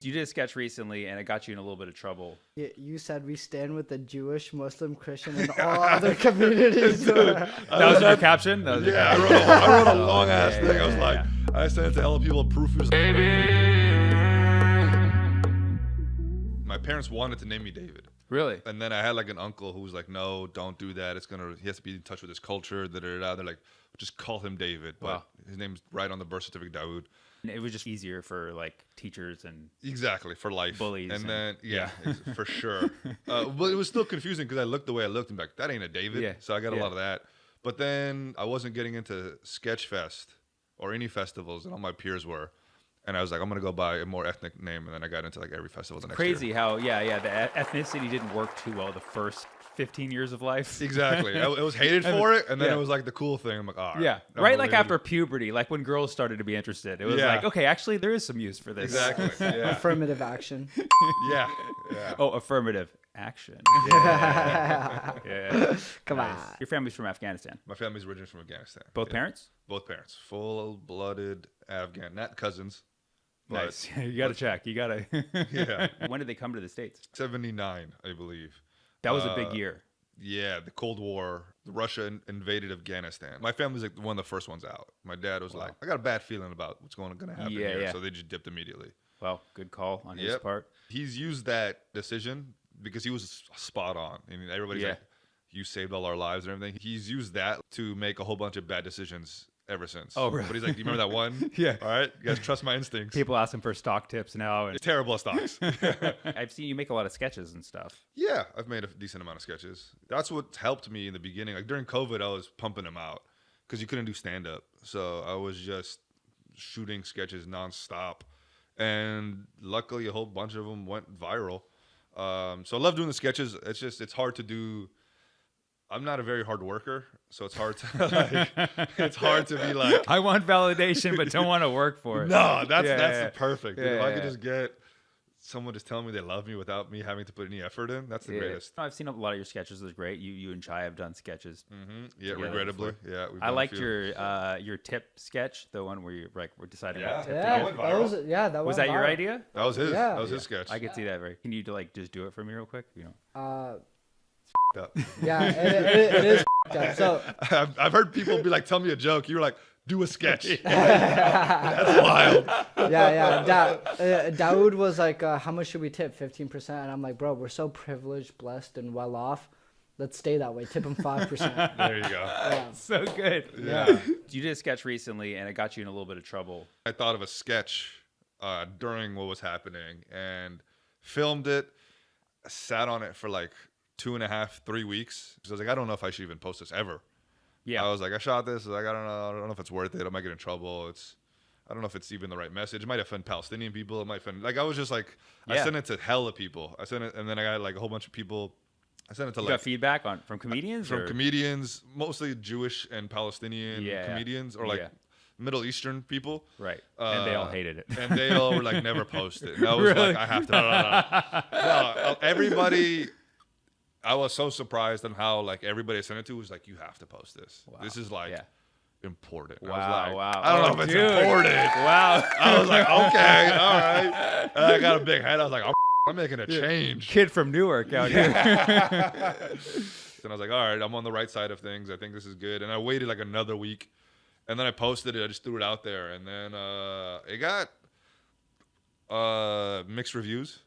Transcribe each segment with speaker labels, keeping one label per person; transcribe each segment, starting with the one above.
Speaker 1: You did a sketch recently, and it got you in a little bit of trouble.
Speaker 2: You said we stand with the Jewish, Muslim, Christian, and all other communities.
Speaker 1: That was your caption? That was your
Speaker 3: Yeah,
Speaker 1: caption.
Speaker 3: I wrote a long ass
Speaker 1: yeah,
Speaker 3: thing.
Speaker 1: yeah,
Speaker 3: I was
Speaker 1: yeah,
Speaker 3: like, I sent it to hella people. Proofers. My parents wanted to name me David.
Speaker 1: Really?
Speaker 3: And then I had like an uncle who was like, no, don't do that. He has to be in touch with his culture. Da, da, da. They're like, just call him David. But
Speaker 1: Wow.
Speaker 3: his name's right on the birth certificate, Dawood.
Speaker 1: And it was just easier for like teachers and
Speaker 3: Exactly, for life.
Speaker 1: bullies.
Speaker 3: And then, for sure. But it was still confusing because I looked the way I looked and like, that ain't a David.
Speaker 1: Yeah.
Speaker 3: So I got a lot of that. But then I wasn't getting into Sketchfest or any festivals, and all my peers were. And I was like, I'm going to go buy a more ethnic name. And then I got into like every festival the next year.
Speaker 1: crazy how, the ethnicity didn't work too well the first 15 years of life.
Speaker 3: Exactly. It was hated for it, and then
Speaker 1: Yeah.
Speaker 3: it was like the cool thing. I'm like, all right.
Speaker 1: Yeah,
Speaker 3: I'm
Speaker 1: right. Like
Speaker 3: believing
Speaker 1: after
Speaker 3: it.
Speaker 1: puberty, like when girls started to be interested, it was
Speaker 3: Yeah.
Speaker 1: like, okay, actually, there is some use for this.
Speaker 3: Exactly. Yeah.
Speaker 2: Affirmative action.
Speaker 3: Yeah.
Speaker 1: Oh, affirmative action.
Speaker 3: Yeah.
Speaker 1: Yeah.
Speaker 2: Come
Speaker 1: Nice.
Speaker 2: on.
Speaker 1: Your family's from Afghanistan.
Speaker 3: My family's originally from Afghanistan.
Speaker 1: Both
Speaker 3: Yeah.
Speaker 1: parents?
Speaker 3: Both parents. Full-blooded Afghan. Not cousins. But
Speaker 1: Nice. You got to check. You got to.
Speaker 3: Yeah.
Speaker 1: When did they come to the States?
Speaker 3: 79, I believe.
Speaker 1: That was a big year.
Speaker 3: Yeah, the Cold War. Russia invaded Afghanistan. My family's like one of the first ones out. My dad was like, I got a bad feeling about what's going to happen here.
Speaker 1: Yeah.
Speaker 3: So they just dipped immediately.
Speaker 1: Well, good call on his
Speaker 3: Yep.
Speaker 1: part.
Speaker 3: He's used that decision because he was spot on. I mean, everybody's like, you saved all our lives and everything. He's used that to make a whole bunch of bad decisions ever since.
Speaker 1: Oh, really?
Speaker 3: But he's like, do you remember that one?
Speaker 1: Yeah.
Speaker 3: All right, you guys trust my instincts.
Speaker 1: People ask him for stock tips now. And
Speaker 3: It's terrible at stocks.
Speaker 1: I've seen you make a lot of sketches and stuff.
Speaker 3: Yeah, I've made a decent amount of sketches. That's what helped me in the beginning. Like during COVID, I was pumping them out because you couldn't do stand-up. So I was just shooting sketches nonstop. And luckily, a whole bunch of them went viral. So I love doing the sketches. It's hard to do. I'm not a very hard worker, so it's hard to it's hard to be like,
Speaker 1: I want validation, but don't want to work for it.
Speaker 3: no, that's
Speaker 1: Yeah.
Speaker 3: the perfect.
Speaker 1: Yeah,
Speaker 3: If I
Speaker 1: yeah.
Speaker 3: could just get someone just telling me they love me without me having to put any effort in, that's the greatest.
Speaker 1: No, I've seen a lot of your sketches. It's great. You and Chai have done sketches.
Speaker 3: Yeah,
Speaker 1: together
Speaker 3: regrettably.
Speaker 1: before.
Speaker 3: Yeah, we've
Speaker 1: I
Speaker 3: done a
Speaker 1: liked
Speaker 3: few.
Speaker 1: your tip sketch, the one where you like we're deciding
Speaker 3: Yeah.
Speaker 1: about tip
Speaker 2: Yeah,
Speaker 3: went
Speaker 2: that
Speaker 3: viral.
Speaker 2: was that
Speaker 1: Was
Speaker 2: went
Speaker 1: that your
Speaker 2: viral.
Speaker 1: idea?
Speaker 3: That was his.
Speaker 2: Yeah.
Speaker 3: That was his sketch.
Speaker 1: I could see that. Right? Can you like just do it for me real quick? You know.
Speaker 3: Up.
Speaker 2: Yeah, it is up. So
Speaker 3: I've heard people be like, "Tell me a joke." You were like, "Do a sketch." That's wild.
Speaker 2: Dawood was like, how much should we tip? 15%. And I'm like, bro, we're so privileged, blessed, and well off. Let's stay that way. Tip him 5%.
Speaker 3: There you go.
Speaker 2: Yeah.
Speaker 1: So good.
Speaker 3: Yeah.
Speaker 1: You did a sketch recently, and it got you in a little bit of trouble.
Speaker 3: I thought of a sketch during what was happening and filmed it. Sat on it for like 2.5, 3 weeks. So I was like, I don't know if I should even post this ever.
Speaker 1: Yeah.
Speaker 3: I was like, I shot this. Like, I don't know if it's worth it. I might get in trouble. I don't know if it's even the right message. It might offend Palestinian people. It might offend. Like, I was just like, I
Speaker 1: Yeah.
Speaker 3: sent it to hella people. I sent it, and then I got like a whole bunch of people. I sent it to
Speaker 1: You
Speaker 3: like
Speaker 1: got feedback from comedians?
Speaker 3: from
Speaker 1: or?
Speaker 3: comedians, mostly Jewish and Palestinian
Speaker 1: Yeah.
Speaker 3: comedians, or like
Speaker 1: Yeah.
Speaker 3: Middle Eastern people.
Speaker 1: Right. And they all hated it.
Speaker 3: And they all were like, never post it. And I was
Speaker 1: Really?
Speaker 3: like, I have to. No, everybody. I was so surprised on how like everybody I sent it to was like, you have to post this.
Speaker 1: Wow.
Speaker 3: This is like
Speaker 1: Yeah.
Speaker 3: important. I
Speaker 1: Wow,
Speaker 3: was like,
Speaker 1: wow.
Speaker 3: I don't
Speaker 1: Oh,
Speaker 3: know if it's
Speaker 1: dude.
Speaker 3: important.
Speaker 1: Wow.
Speaker 3: I was like, okay, all right. And I got a big head. I was like, I'm making a change.
Speaker 1: Kid from Newark out here.
Speaker 3: And I was like, all right, I'm on the right side of things. I think this is good. And I waited like another week. And then I posted it. I just threw it out there. And then it got mixed reviews.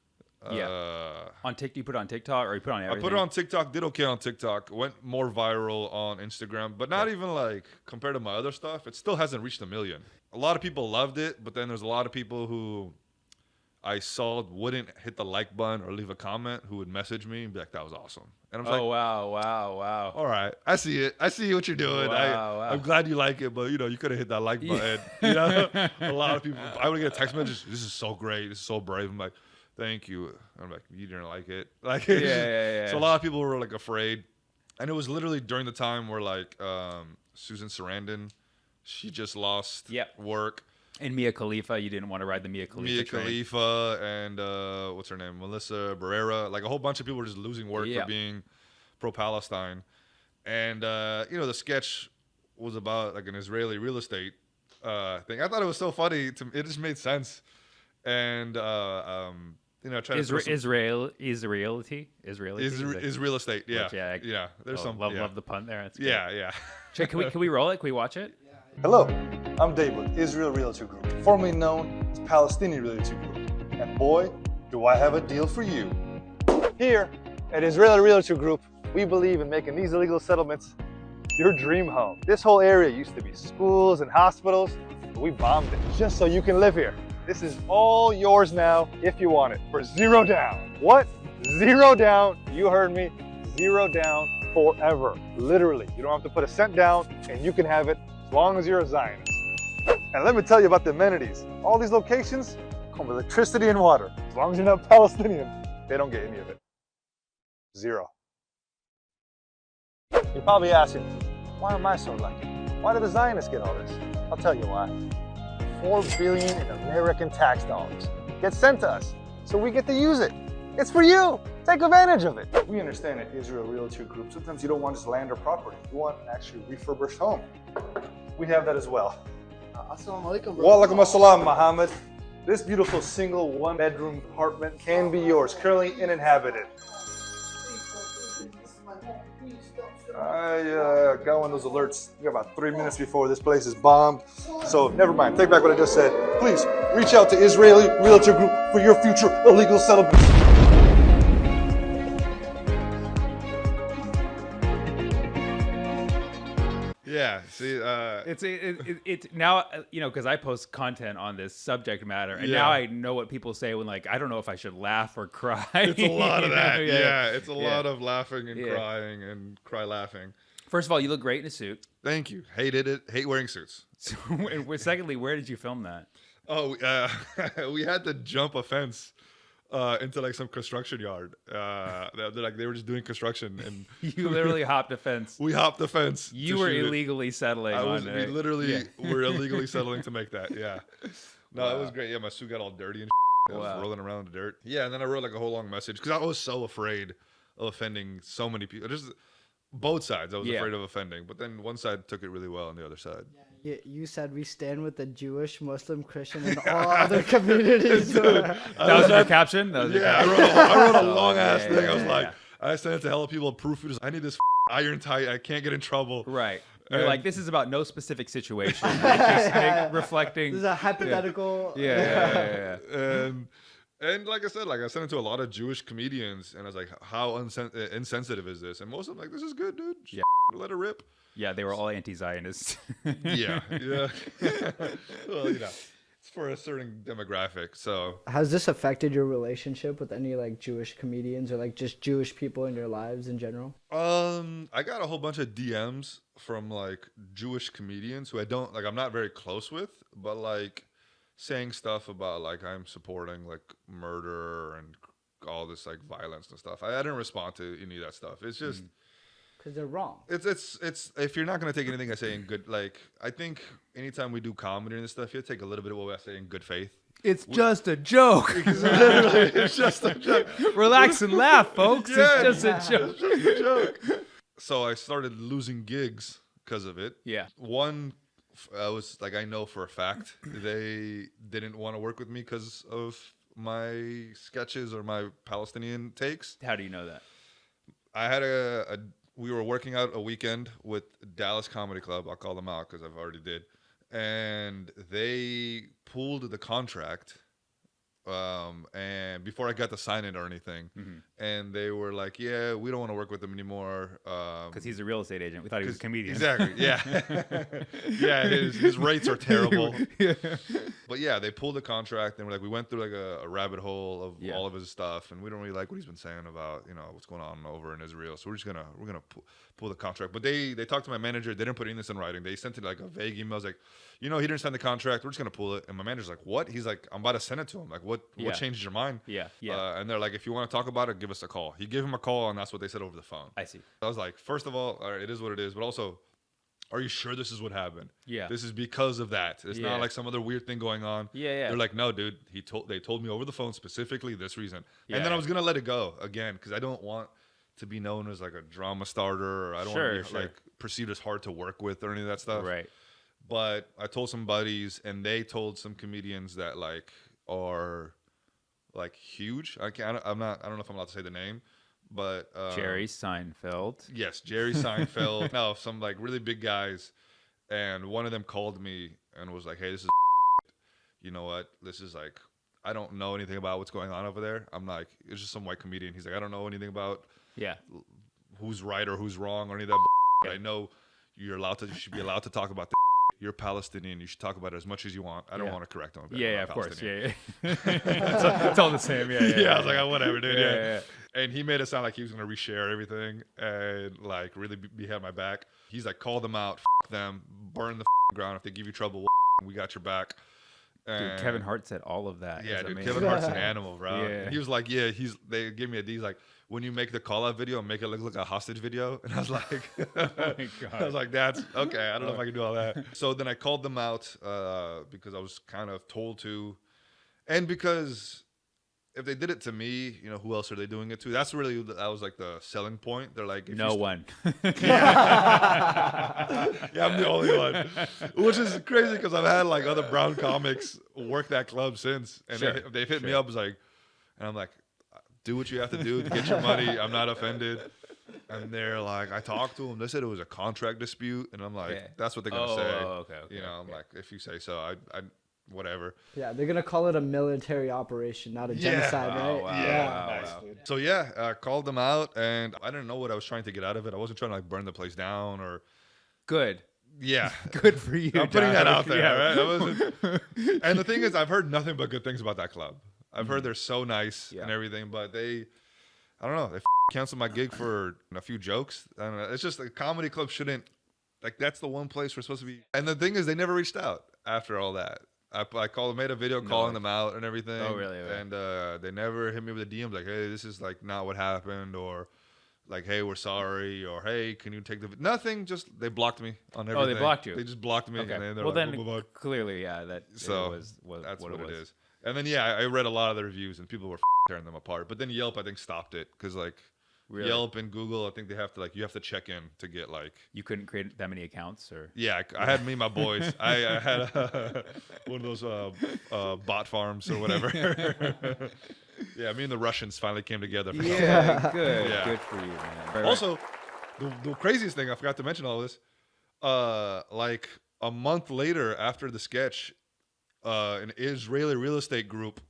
Speaker 1: On TikTok, you put it on TikTok, or you put it on
Speaker 3: I
Speaker 1: everything?
Speaker 3: put it on TikTok, did okay on TikTok, went more viral on Instagram, but not even like compared to my other stuff. It still hasn't reached 1 million. A lot of people loved it, but then there's a lot of people who I saw wouldn't hit the like button or leave a comment who would message me and be like, that was awesome. And I'm
Speaker 1: Oh,
Speaker 3: like,
Speaker 1: wow.
Speaker 3: all right, I see it. I see what you're doing.
Speaker 1: Wow.
Speaker 3: I'm glad you like it, but you know, you could have hit that like button. You know, a lot of people, I would get a text message, this is so great. This is so brave. I'm like, thank you. I'm like, you didn't like it. Like,
Speaker 1: Yeah.
Speaker 3: So a lot of people were like afraid. And it was literally during the time where like Susan Sarandon, she just lost work.
Speaker 1: And Mia Khalifa, you didn't want to ride the Mia Khalifa train.
Speaker 3: Khalifa and what's her name? Melissa Barrera. Like a whole bunch of people were just losing work for being pro-Palestine. And, you know, the sketch was about like an Israeli real estate thing. I thought it was so funny. It just made sense. and try to throw some,
Speaker 1: Israelity.
Speaker 3: is real estate. Yeah,
Speaker 1: Yeah.
Speaker 3: There's some
Speaker 1: love the pun there. That's good.
Speaker 3: Yeah.
Speaker 1: Jay, can we roll it? Can we watch it?
Speaker 4: Hello, I'm Dave with Israel Realty Group, formerly known as Palestinian Realty Group. And boy, do I have a deal for you. Here at Israel Realty Group, we believe in making these illegal settlements your dream home. This whole area used to be schools and hospitals, but we bombed it just so you can live here. This is all yours now if you want it for zero down. What? Zero down. You heard me. Zero down forever. Literally. You don't have to put a cent down and you can have it as long as you're a Zionist. And let me tell you about the amenities. All these locations come with electricity and water. As long as you're not Palestinian, they don't get any of it. Zero. You're probably asking, why am I so lucky? Why do the Zionists get all this? I'll tell you why. 4 billion in American tax dollars get sent to us, so we get to use it. It's for you. Take advantage of it. We understand at Israel Realty Group, sometimes you don't want just land or property. You want an actually refurbished home. We have that as well.
Speaker 2: Assalamu alaikum, bro.
Speaker 4: Wa alaikum assalam, Muhammad. This beautiful single one-bedroom apartment can be yours, currently uninhabited. I got one of those alerts about 3 minutes before this place is bombed. So never mind, take back what I just said. Please reach out to Israeli Realty Group for your future illegal settlements.
Speaker 3: Yeah. See,
Speaker 1: It's now because I post content on this subject matter, and
Speaker 3: Yeah.
Speaker 1: now I know what people say when I don't know if I should laugh or cry.
Speaker 3: it's a lot of that.
Speaker 1: You know?
Speaker 3: Yeah. It's a
Speaker 1: Yeah.
Speaker 3: lot of laughing and
Speaker 1: Yeah.
Speaker 3: crying and cry laughing.
Speaker 1: First of all, you look great in a suit.
Speaker 3: Thank you. Hated it. Hate wearing suits.
Speaker 1: So, and secondly, where did you film that?
Speaker 3: Oh, we had to jump a fence into some construction yard. They were just doing construction, and
Speaker 1: You literally hopped a fence.
Speaker 3: we hopped the fence.
Speaker 1: You
Speaker 3: to
Speaker 1: were
Speaker 3: shoot it.
Speaker 1: illegally settling on
Speaker 3: We
Speaker 1: it.
Speaker 3: literally
Speaker 1: Yeah.
Speaker 3: were illegally settling to make that. Yeah. No, it
Speaker 1: Wow.
Speaker 3: was great. Yeah, my suit got all dirty and I was
Speaker 1: Wow.
Speaker 3: rolling around in the dirt. Yeah, and then I wrote a whole long message because I was so afraid of offending so many people. Just both sides, I was
Speaker 1: Yeah.
Speaker 3: afraid of offending. But then one side took it really well, and the other side.
Speaker 2: You said we stand with the Jewish, Muslim, Christian, and all other communities.
Speaker 1: That was your caption? That was your
Speaker 3: Yeah,
Speaker 1: caption?
Speaker 3: I wrote a
Speaker 1: Oh,
Speaker 3: long ass
Speaker 1: yeah,
Speaker 3: thing.
Speaker 1: yeah,
Speaker 3: I was
Speaker 1: yeah,
Speaker 3: like,
Speaker 1: yeah.
Speaker 3: I sent it to hella people, proofreaders. I need this iron tight. I can't get in trouble.
Speaker 1: Right. You're
Speaker 3: And-
Speaker 1: like, this is about no specific situation. It's just reflecting.
Speaker 2: This is a hypothetical.
Speaker 1: Yeah.
Speaker 3: And like I said, I sent it to a lot of Jewish comedians, and I was like, how insensitive is this? And most of them this is good, dude. Just let it rip.
Speaker 1: Yeah, they were all anti-Zionists.
Speaker 3: Yeah. Well, it's for a certain demographic. So
Speaker 2: Has this affected your relationship with any Jewish comedians or just Jewish people in your lives in general?
Speaker 3: I got a whole bunch of DMs from Jewish comedians who I don't I'm not very close with, but saying stuff about I'm supporting murder and all this violence and stuff. I didn't respond to any of that stuff. It's just
Speaker 2: Because they're wrong.
Speaker 3: it's if you're not gonna take anything I say in good, I think anytime we do comedy and this stuff, you take a little bit of what I say in good faith.
Speaker 1: It's just a joke.
Speaker 3: Literally, it's just a joke.
Speaker 1: Relax and laugh, folks.
Speaker 3: Yeah,
Speaker 1: It's just a joke.
Speaker 3: It's just a joke. So I started losing gigs because of it.
Speaker 1: Yeah.
Speaker 3: One, I was I know for a fact they didn't want to work with me because of my sketches or my Palestinian takes.
Speaker 1: How do you know that?
Speaker 3: I had we were working out a weekend with Dallas Comedy Club. I'll call them out because I've already did. And they pulled the contract and before I got to sign it or anything. And they were like, yeah, we don't want to work with him anymore.
Speaker 1: Because he's a real estate agent. We thought he was a comedian.
Speaker 3: Exactly. Yeah. Yeah. His rates are terrible. But yeah, they pulled the contract and we went through a rabbit hole of all of his stuff, and we don't really like what he's been saying about what's going on over in Israel. So we're gonna pull the contract. But they talked to my manager. They didn't put any of this in writing. They sent it a vague email. I was he didn't sign the contract. We're just gonna pull it. And my manager's like, what? He's like, I'm about to send it to him. What changed your mind?
Speaker 1: Yeah.
Speaker 3: And they're like, if you want to talk about it, give us a call. He gave him a call, and that's what they said over the phone.
Speaker 1: I see.
Speaker 3: I was like, first of all right, it is what it is, but also, are you sure this is what happened?
Speaker 1: Yeah.
Speaker 3: This is because of that. It's
Speaker 1: Yeah.
Speaker 3: not some other weird thing going on.
Speaker 1: Yeah.
Speaker 3: They're like, no, dude. They told me over the phone specifically this reason,
Speaker 1: Yeah.
Speaker 3: and then I was gonna let it go again because I don't want to be known as a drama starter, or I don't want to be perceived as hard to work with or any of that stuff.
Speaker 1: Right.
Speaker 3: But I told some buddies, and they told some comedians that are like huge. I don't know if I'm allowed to say the name, but
Speaker 1: Jerry Seinfeld.
Speaker 3: Yes, Jerry Seinfeld. No, some like really big guys, and one of them called me and was like, "Hey, this is, you know what? This is like, I don't know anything about what's going on over there." I'm like, it's just some white comedian. He's like, I don't know anything about who's right or who's wrong or any of that. But I know you should be allowed to talk about this. You're Palestinian. You should talk about it as much as you want. I don't want to correct them.
Speaker 1: Yeah, of course. Yeah. It's all the same. Yeah.
Speaker 3: I was like, oh, whatever, dude. Yeah. And he made it sound like he was going to reshare everything and like really be had my back. He's like, call them out, them, burn the ground. If they give you trouble, we got your back. And
Speaker 1: dude, Kevin Hart said all of that.
Speaker 3: Yeah, dude,
Speaker 1: amazing.
Speaker 3: Kevin Hart's an animal, bro.
Speaker 1: Yeah.
Speaker 3: And he was like, they gave me a D. He's like, when you make the call out video, make it look like a hostage video. And I was like,
Speaker 1: oh my God.
Speaker 3: I was like, that's okay. I don't know if I can do all that. So then I called them out because I was kind of told to, and because if they did it to me, you know, who else are they doing it to? That was like the selling point. They're like,
Speaker 1: no one.
Speaker 3: Yeah, I'm the only one, which is crazy because I've had like other brown comics work that club since, and they've hit me up as like, and I'm like, do what you have to do to get your money. I'm not offended. And they're like, I talked to them. They said it was a contract dispute, and I'm like, that's what they're gonna say.
Speaker 1: Okay.
Speaker 3: You know, I'm like, if you say so, I whatever.
Speaker 2: Yeah, they're gonna call it a military operation, not a genocide, right?
Speaker 3: Wow. So I called them out, and I didn't know what I was trying to get out of it. I wasn't trying to like burn the place down or.
Speaker 1: Good.
Speaker 3: Yeah.
Speaker 1: Good for you.
Speaker 3: I'm putting that out there.
Speaker 1: Yeah.
Speaker 3: Right? And the thing is, I've heard nothing but good things about that club. I've heard they're so nice and everything, but I don't know, they canceled my gig for a few jokes. I don't know. It's just a comedy club shouldn't, like, that's the one place we're supposed to be. And the thing is, they never reached out after all that. I made a video calling them out and everything.
Speaker 1: Oh, really?
Speaker 3: And they never hit me with a DM like, hey, this is like not what happened, or like, hey, we're sorry, or hey, can you take the nothing? Just they blocked me on everything.
Speaker 1: Oh, they blocked you.
Speaker 3: They just blocked me.
Speaker 1: Okay.
Speaker 3: And then they're
Speaker 1: well,
Speaker 3: like,
Speaker 1: then clearly, that
Speaker 3: so
Speaker 1: was
Speaker 3: that's what it
Speaker 1: was.
Speaker 3: is. And then I read a lot of the reviews and people were tearing them apart. But then Yelp, I think, stopped it because like Yelp and Google, I think they have to like you have to check in to get like.
Speaker 1: You couldn't create that many accounts, or.
Speaker 3: Yeah, I had me and my boys. I had one of those bot farms or whatever. Yeah, me and the Russians finally came together. For
Speaker 1: Yeah, good.
Speaker 3: Yeah.
Speaker 1: Good for you, man. Right,
Speaker 3: Also, the craziest thing, I forgot to mention all this. Like a month later, after the sketch, an Israeli real estate group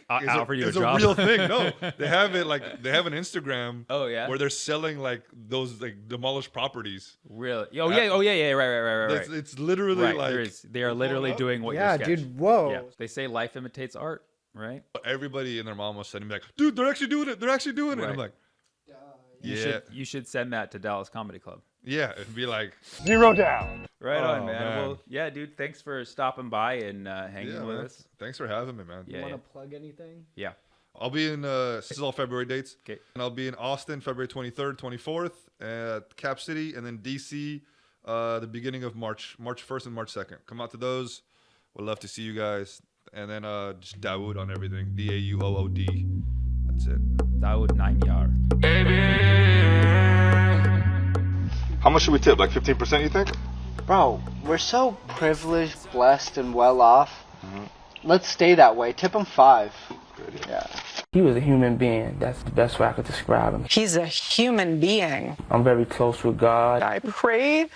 Speaker 1: offered you a
Speaker 3: it's
Speaker 1: job?
Speaker 3: a real thing. No, they have it like they have an Instagram.
Speaker 1: Oh yeah,
Speaker 3: where they're selling like those like demolished properties.
Speaker 1: Really? Oh yeah. Right.
Speaker 3: It's literally like
Speaker 1: they are literally doing what you're sketch.
Speaker 2: Dude. Whoa.
Speaker 1: Yeah. They say life imitates art, right?
Speaker 3: Everybody and their mom was sending me like, dude, they're actually doing it. They're actually doing it.
Speaker 1: Right.
Speaker 3: And I'm like,
Speaker 1: You should send that to Dallas Comedy Club.
Speaker 3: Yeah, and be like
Speaker 4: 0 down.
Speaker 1: Right on, man.
Speaker 3: Man.
Speaker 1: Well, yeah, dude. Thanks for stopping by and hanging with us.
Speaker 3: Thanks for having me, man.
Speaker 2: You want to plug anything?
Speaker 1: Yeah.
Speaker 3: I'll be in, this is all February dates.
Speaker 1: Okay.
Speaker 3: And I'll be in Austin, February 23rd, 24th, at Cap City, and then DC, the beginning of March 1st and March 2nd. Come out to those. Would love to see you guys. And then just Dawood on everything. DAUOOD. That's it.
Speaker 1: Dawood 9
Speaker 3: How much should we tip? Like 15%, you think?
Speaker 2: Bro, we're so privileged, blessed, and well off. Let's stay that way. Tip him 5.
Speaker 3: Good.
Speaker 2: Yeah.
Speaker 5: He was a human being. That's the best way I could describe him.
Speaker 6: He's a human being.
Speaker 5: I'm very close with God.
Speaker 6: I pray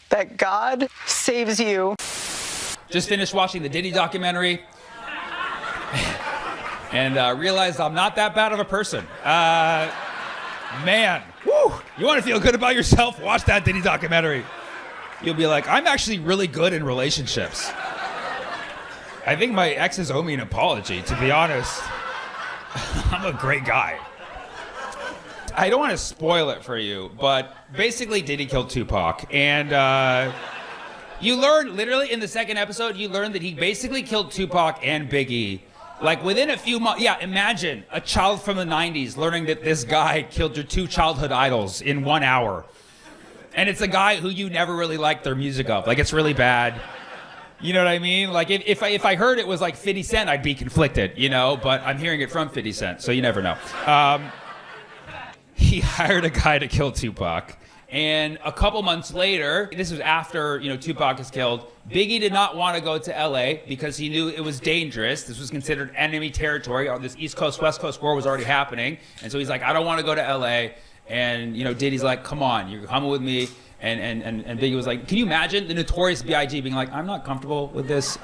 Speaker 6: that God saves you.
Speaker 7: Just finished watching the Diddy documentary and realized I'm not that bad of a person. Man, woo! You want to feel good about yourself? Watch that Diddy documentary. You'll be like, I'm actually really good in relationships. I think my exes owe me an apology, to be honest. I'm a great guy. I don't want to spoil it for you, but basically Diddy killed Tupac, and you learn, literally in the second episode, you learn that he basically killed Tupac and Biggie. Like within a few months, yeah, imagine a child from the 90s learning that this guy killed your 2 childhood idols in 1 hour. And it's a guy who you never really liked their music of. Like, it's really bad. You know what I mean? Like, if I heard it was like 50 Cent, I'd be conflicted, you know? But I'm hearing it from 50 Cent, so you never know. He hired a guy to kill Tupac. And a couple months later, this was after, Tupac is killed, Biggie did not want to go to LA because he knew it was dangerous. This was considered enemy territory. This East Coast, West Coast war was already happening. And so he's like, I don't want to go to LA. And, Diddy's like, come on, you're coming with me. And Biggie was like, can you imagine the Notorious B.I.G. being like, I'm not comfortable with this.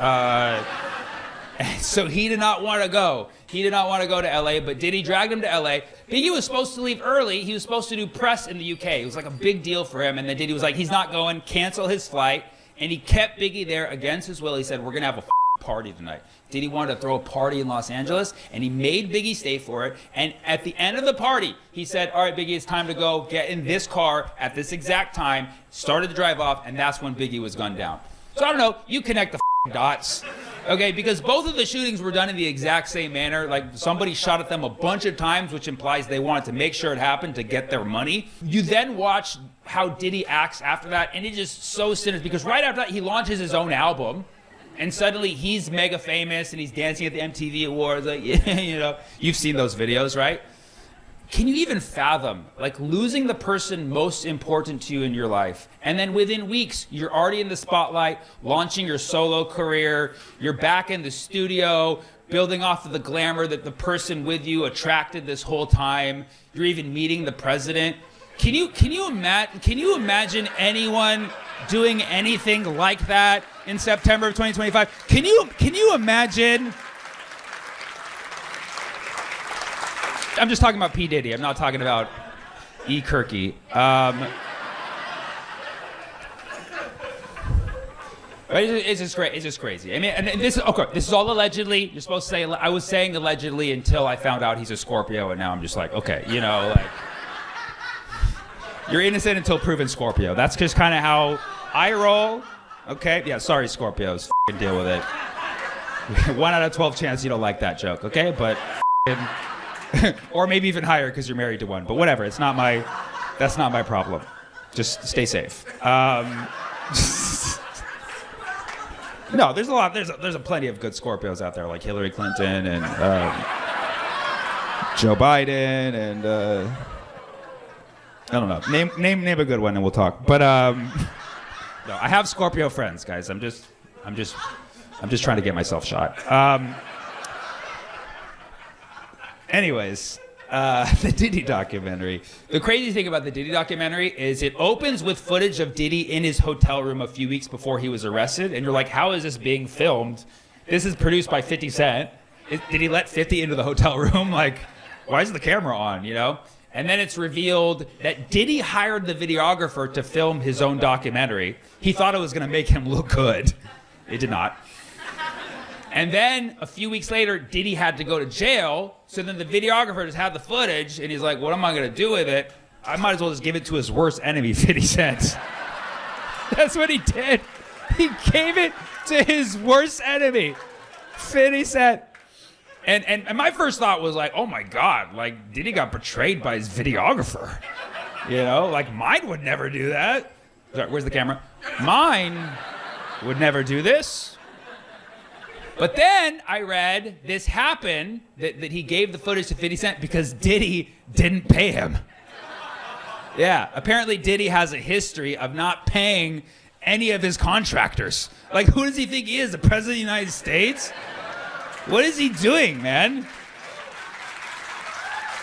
Speaker 7: And so he did not want to go. He did not want to go to LA, but Diddy dragged him to LA. Biggie was supposed to leave early. He was supposed to do press in the UK. It was like a big deal for him. And then Diddy was like, he's not going, cancel his flight. And he kept Biggie there against his will. He said, we're going to have a party tonight. Diddy wanted to throw a party in Los Angeles, and he made Biggie stay for it. And at the end of the party, he said, all right, Biggie, it's time to go. Get in this car at this exact time. Started to drive off, and that's when Biggie was gunned down. So I don't know. You connect the dots. Okay, because both of the shootings were done in the exact same manner. Like, somebody shot at them a bunch of times, which implies they wanted to make sure it happened to get their money. You then watch how Diddy acts after that, and it's just so sinister, because right after that, he launches his own album, and suddenly he's mega famous, and he's dancing at the MTV Awards. Like, you've seen those videos, right? Can you even fathom, like, losing the person most important to you in your life, and then within weeks, you're already in the spotlight, launching your solo career, you're back in the studio, building off of the glamour that the person with you attracted this whole time, you're even meeting the president. Can you imagine anyone doing anything like that in September of 2025? Can you imagine? I'm just talking about P. Diddy. I'm not talking about E. Kirky. It's just great. It's just crazy. I mean, and this is all allegedly. You're supposed to say. I was saying allegedly until I found out he's a Scorpio, and now I'm just like, okay, you're innocent until proven Scorpio. That's just kind of how I roll. Okay, yeah. Sorry, Scorpios. F***ing deal with it. 1 out of 12 chance you don't like that joke. Okay, but. Or maybe even higher because you're married to one. But whatever, that's not my problem. Just stay safe. No, there's a plenty of good Scorpios out there, like Hillary Clinton and Joe Biden and I don't know. Name a good one and we'll talk. But no, I have Scorpio friends, guys. I'm just trying to get myself shot. Anyways, the Diddy documentary. The crazy thing about the Diddy documentary is it opens with footage of Diddy in his hotel room a few weeks before he was arrested. And you're like, how is this being filmed? This is produced by 50 Cent. Did he let 50 into the hotel room? Like, why is the camera on, And then it's revealed that Diddy hired the videographer to film his own documentary. He thought it was going to make him look good. It did not. And then a few weeks later, Diddy had to go to jail. So then the videographer just had the footage, and he's like, what am I going to do with it? I might as well just give it to his worst enemy, 50 Cent. That's what he did. He gave it to his worst enemy, 50 Cent. And my first thought was like, oh my God, like Diddy got betrayed by his videographer. Like mine would never do that. Sorry, where's the camera? Mine would never do this. But then I read this happened, that he gave the footage to 50 Cent because Diddy didn't pay him. Yeah, apparently Diddy has a history of not paying any of his contractors. Like, who does he think he is, the President of the United States? What is he doing, man?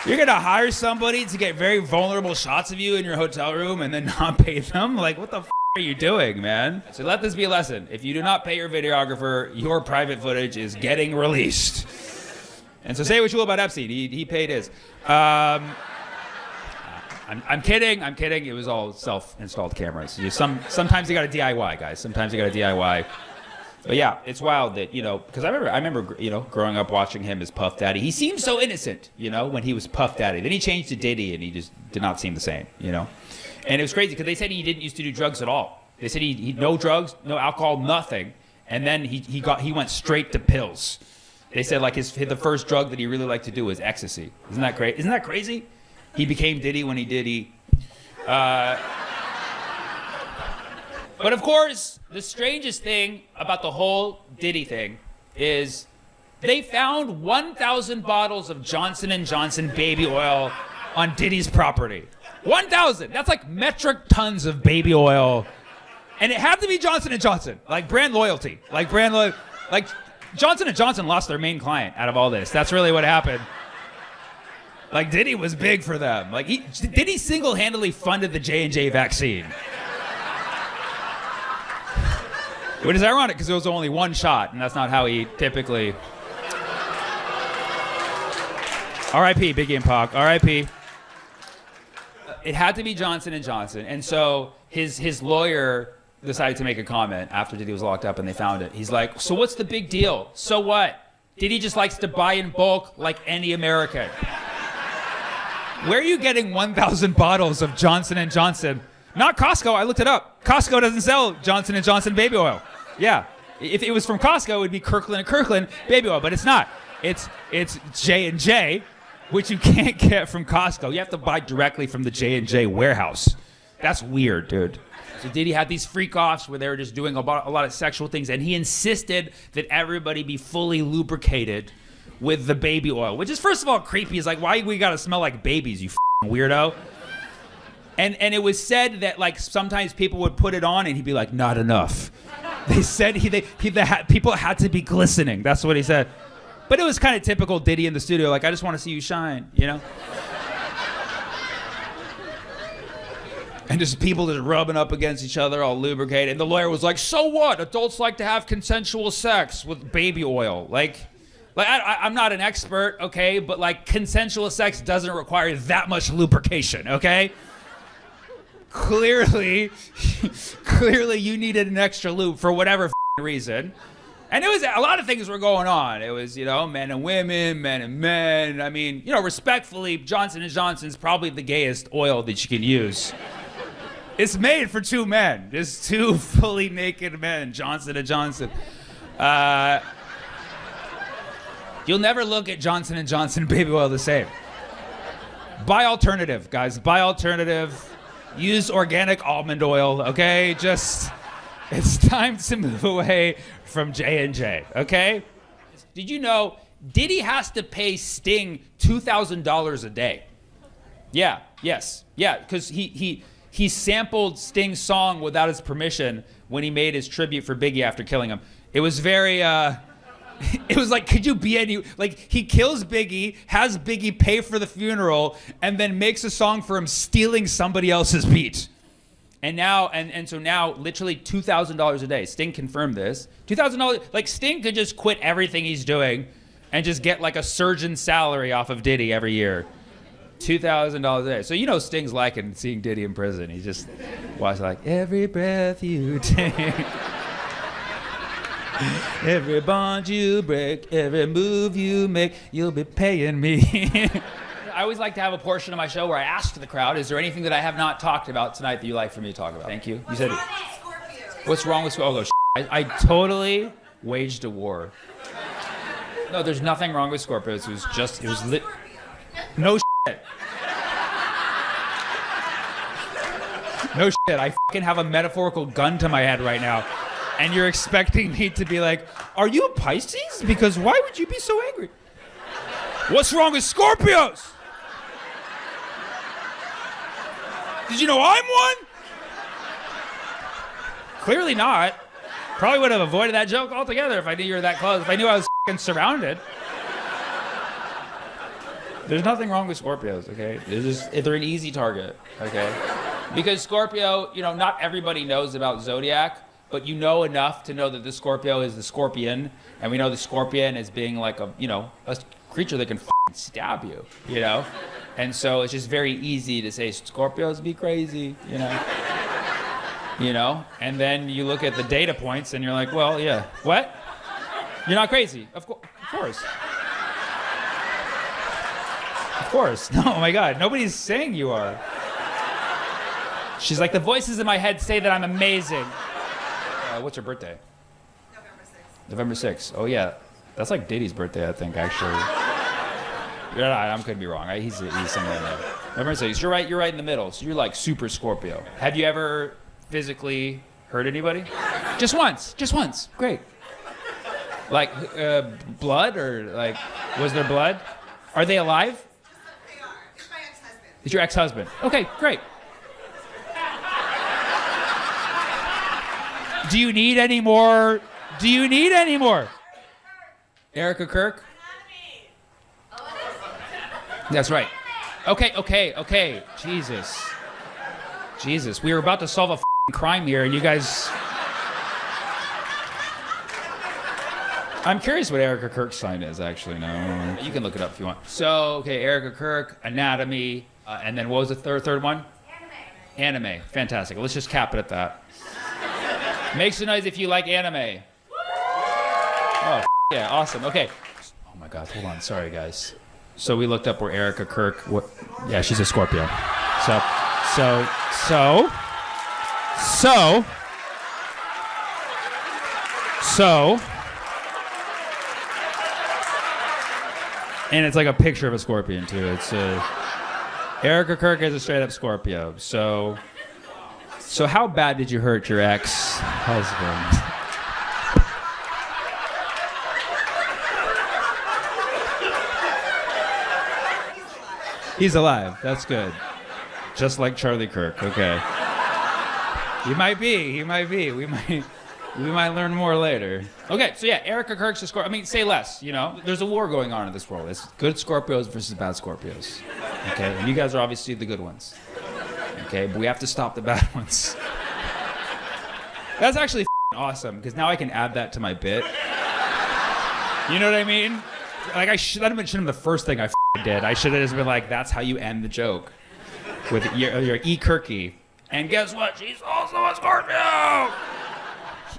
Speaker 7: You're gonna hire somebody to get very vulnerable shots of you in your hotel room and then not pay them? Like, what the f*** are you doing, man? So let this be a lesson. If you do not pay your videographer, your private footage is getting released. And so say what you will about Epstein. He paid his. I'm kidding. It was all self-installed cameras. Sometimes you got to DIY, guys. Sometimes you got to DIY. But yeah, it's wild that, because I remember, growing up watching him as Puff Daddy. He seemed so innocent, when he was Puff Daddy. Then he changed to Diddy, and he just did not seem the same, And it was crazy because they said he didn't used to do drugs at all. They said he no drugs, no alcohol, nothing. And then he went straight to pills. They said like the first drug that he really liked to do was ecstasy. Isn't that great? Isn't that crazy? He became Diddy when he did. But of course, the strangest thing about the whole Diddy thing is they found 1,000 bottles of Johnson & Johnson baby oil on Diddy's property. 1,000. That's like metric tons of baby oil. And it had to be Johnson & Johnson. Like brand loyalty. Like Johnson & Johnson lost their main client out of all this. That's really what happened. Like Diddy was big for them. Like Diddy single-handedly funded the J&J vaccine. Which is ironic because it was only one shot, and that's not how he typically... R.I.P. Biggie and Pac. R.I.P. It had to be Johnson & Johnson, and so his lawyer decided to make a comment after Diddy was locked up and they found it. He's like, so what's the big deal? So what? Diddy just likes to buy in bulk like any American. Where are you getting 1,000 bottles of Johnson & Johnson? Not Costco. I looked it up. Costco doesn't sell Johnson & Johnson baby oil. Yeah. If it was from Costco, it would be Kirkland & Kirkland baby oil, but it's not. It's J&J, which you can't get from Costco. You have to buy directly from the J&J warehouse. That's weird, dude. So Diddy had these freak-offs where they were just doing a lot of sexual things, and he insisted that everybody be fully lubricated with the baby oil, which is, first of all, creepy. It's like, why we gotta smell like babies, you weirdo? And it was said that like sometimes people would put it on and he'd be like, not enough. They said people had to be glistening. That's what he said. But it was kind of typical Diddy in the studio, like, I just want to see you shine, you know? And just people just rubbing up against each other, all lubricated. And the lawyer was like, so what? Adults like to have consensual sex with baby oil. Like I'm not an expert, okay? But like consensual sex doesn't require that much lubrication, okay? Clearly you needed an extra lube for whatever reason. And it was a lot of things were going on. It was, you know, men and women, men and men. I mean, you know, respectfully, Johnson & Johnson's probably the gayest oil that you can use. It's made for two men. It's two fully naked men, Johnson & Johnson. You'll never look at Johnson & Johnson baby oil the same. Buy alternative, guys. Buy alternative. Use organic almond oil, okay? It's time to move away from J&J, okay? Did you know Diddy has to pay Sting $2,000 a day? Yeah, yes. Yeah, because he sampled Sting's song without his permission when he made his tribute for Biggie after killing him. It was very, it was like, could you be any, like, he kills Biggie, has Biggie pay for the funeral, and then makes a song for him stealing somebody else's beat. And now, and so now, literally $2,000 a day. Sting confirmed this. $2,000, like, Sting could just quit everything he's doing and just get like a surgeon's salary off of Diddy every year. $2,000 a day. So you know Sting's liking seeing Diddy in prison. He just watched like, every breath you take, every bond you break, every move you make, you'll be paying me. I always like to have a portion of my show where I ask the crowd, is there anything that I have not talked about tonight that you'd like for me to talk about? Thank you. You said, what's wrong with Scorpio? Oh, I totally waged a war. No, there's nothing wrong with Scorpios. It was lit. No shit. No shit. I fucking have a metaphorical gun to my head right now. And you're expecting me to be like, are you a Pisces? Because why would you be so angry? What's wrong with Scorpios? Did you know I'm one? Clearly not. Probably would have avoided that joke altogether if I knew you were that close. If I knew I was fucking surrounded. There's nothing wrong with Scorpios, okay? They're an easy target, okay? Because Scorpio, you know, not everybody knows about Zodiac, but you know enough to know that the Scorpio is the scorpion, and we know the scorpion as being like a, you know, a creature that can fucking stab you, you know? And so it's just very easy to say Scorpios be crazy, you know? You know? And then you look at the data points and you're like, well, yeah. What? You're not crazy. Of course. Of course. No, oh my God. Nobody's saying you are. She's like, the voices in my head say that I'm amazing. What's her birthday? November 6th. Oh, yeah. That's like Diddy's birthday, I think, actually. I could be wrong. He's somewhere in there. November 6th. You're right in the middle. So you're like super Scorpio. Have you ever physically hurt anybody? Just once. Great. Like blood, or like, was there blood? Are they alive?
Speaker 8: They are. It's my ex-husband.
Speaker 7: Is your ex-husband. Okay, great. Do you need any more? Erica Kirk? That's right. Okay. Jesus. We were about to solve a crime here, and you guys... I'm curious what Erica Kirk's sign is, actually. No, you can look it up if you want. So, okay, Erica Kirk, anatomy, and then what was the third one? Anime. Fantastic. Let's just cap it at that. Make some noise if you like anime. Oh, yeah, awesome. Okay. Oh my God, hold on. Sorry, guys. So we looked up where Erica Kirk. Yeah, she's a Scorpio. So. And it's like a picture of a scorpion too. It's Erica Kirk is a straight up Scorpio. So how bad did you hurt your ex-husband? He's alive. That's good. Just like Charlie Kirk. Okay. He might be. We might learn more later. Okay, so yeah, Erica Kirk's a Scorpio. I mean, say less, you know? There's a war going on in this world. It's good Scorpios versus bad Scorpios. Okay, and you guys are obviously the good ones. Okay, but we have to stop the bad ones. That's actually awesome, because now I can add that to my bit. You know what I mean? Like, that should have been the first thing I did. I should have just been like, that's how you end the joke. With your E. Kirky. And guess what? She's also a Scorpio!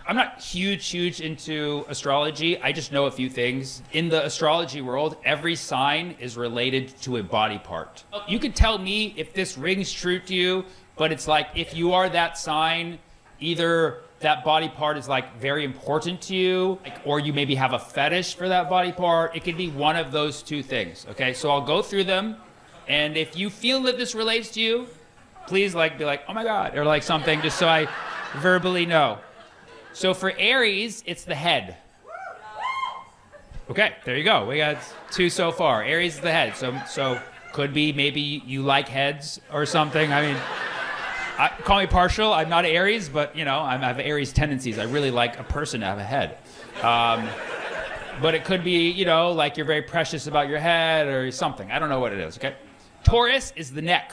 Speaker 7: I'm not huge into astrology. I just know a few things. In the astrology world, every sign is related to a body part. You could tell me if this rings true to you, but it's like if you are that sign, either that body part is like very important to you, or you maybe have a fetish for that body part. It could be one of those two things, okay? So I'll go through them, and if you feel that this relates to you, please be like, oh my God, or like something, just so I verbally know. So for Aries, it's the head. Okay, there you go. We got 2 so far. Aries is the head. So could be maybe you like heads or something. I mean, call me partial. I'm not Aries, but you know, I have Aries tendencies. I really like a person to have a head. But it could be, you know, like you're very precious about your head or something. I don't know what it is, okay? Taurus is the neck.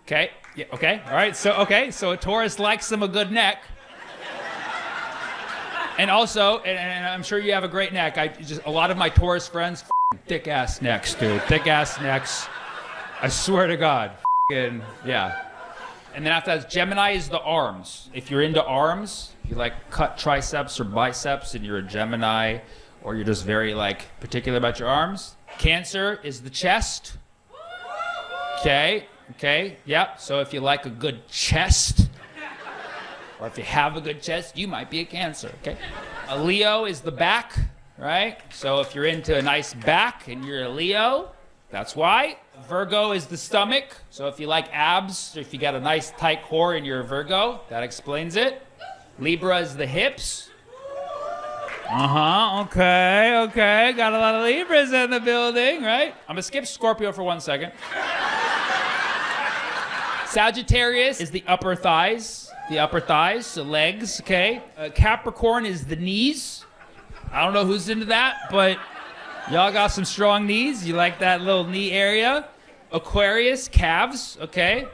Speaker 7: Okay? Yeah, okay. All right. So a Taurus likes a good neck. And also, and I'm sure you have a great neck. A lot of my Taurus friends, thick ass necks, dude. Thick ass necks. I swear to God. Yeah. And then after that, Gemini is the arms. If you're into arms, you like cut triceps or biceps, and you're a Gemini, or you're just very like particular about your arms. Cancer is the chest. Okay. Yep. So if you like a good chest, or if you have a good chest, you might be a Cancer, okay? A Leo is the back, right? So if you're into a nice back and you're a Leo, that's why. Virgo is the stomach. So if you like abs, or if you got a nice tight core and you're a Virgo, that explains it. Libra is the hips. Okay. Got a lot of Libras in the building, right? I'm gonna skip Scorpio for 1 second. Sagittarius is the upper thighs. The legs, okay? Capricorn is the knees. I don't know who's into that, but y'all got some strong knees. You like that little knee area. Aquarius, calves, okay?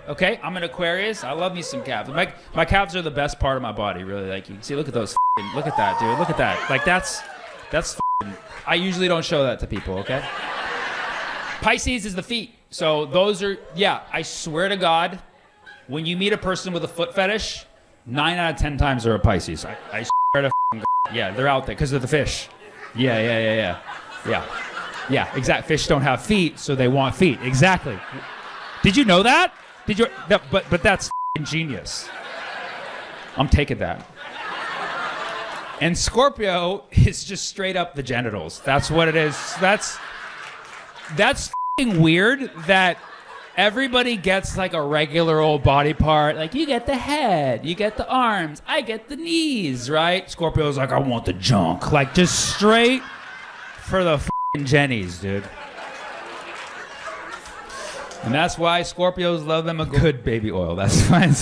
Speaker 7: I'm an Aquarius. I love me some calves. My calves are the best part of my body, really. Like, you can see, look at those look at that, dude. Look at that. Like, that's I usually don't show that to people, okay? Pisces is the feet. So those are, yeah, I swear to God, when you meet a person with a foot fetish, 9 out of 10 times they're a Pisces. I swear to God. Yeah, they're out there because they're the fish. Yeah, exactly. Fish don't have feet, so they want feet. Exactly. Did you know that? But that's genius. I'm taking that. And Scorpio is just straight up the genitals. That's what it is. That's weird that everybody gets like a regular old body part. Like, you get the head, you get the arms, I get the knees, right? Scorpio's like, I want the junk. Like, just straight for the f***ing jennies, dude. And that's why Scorpios love them a good baby oil. That's fine.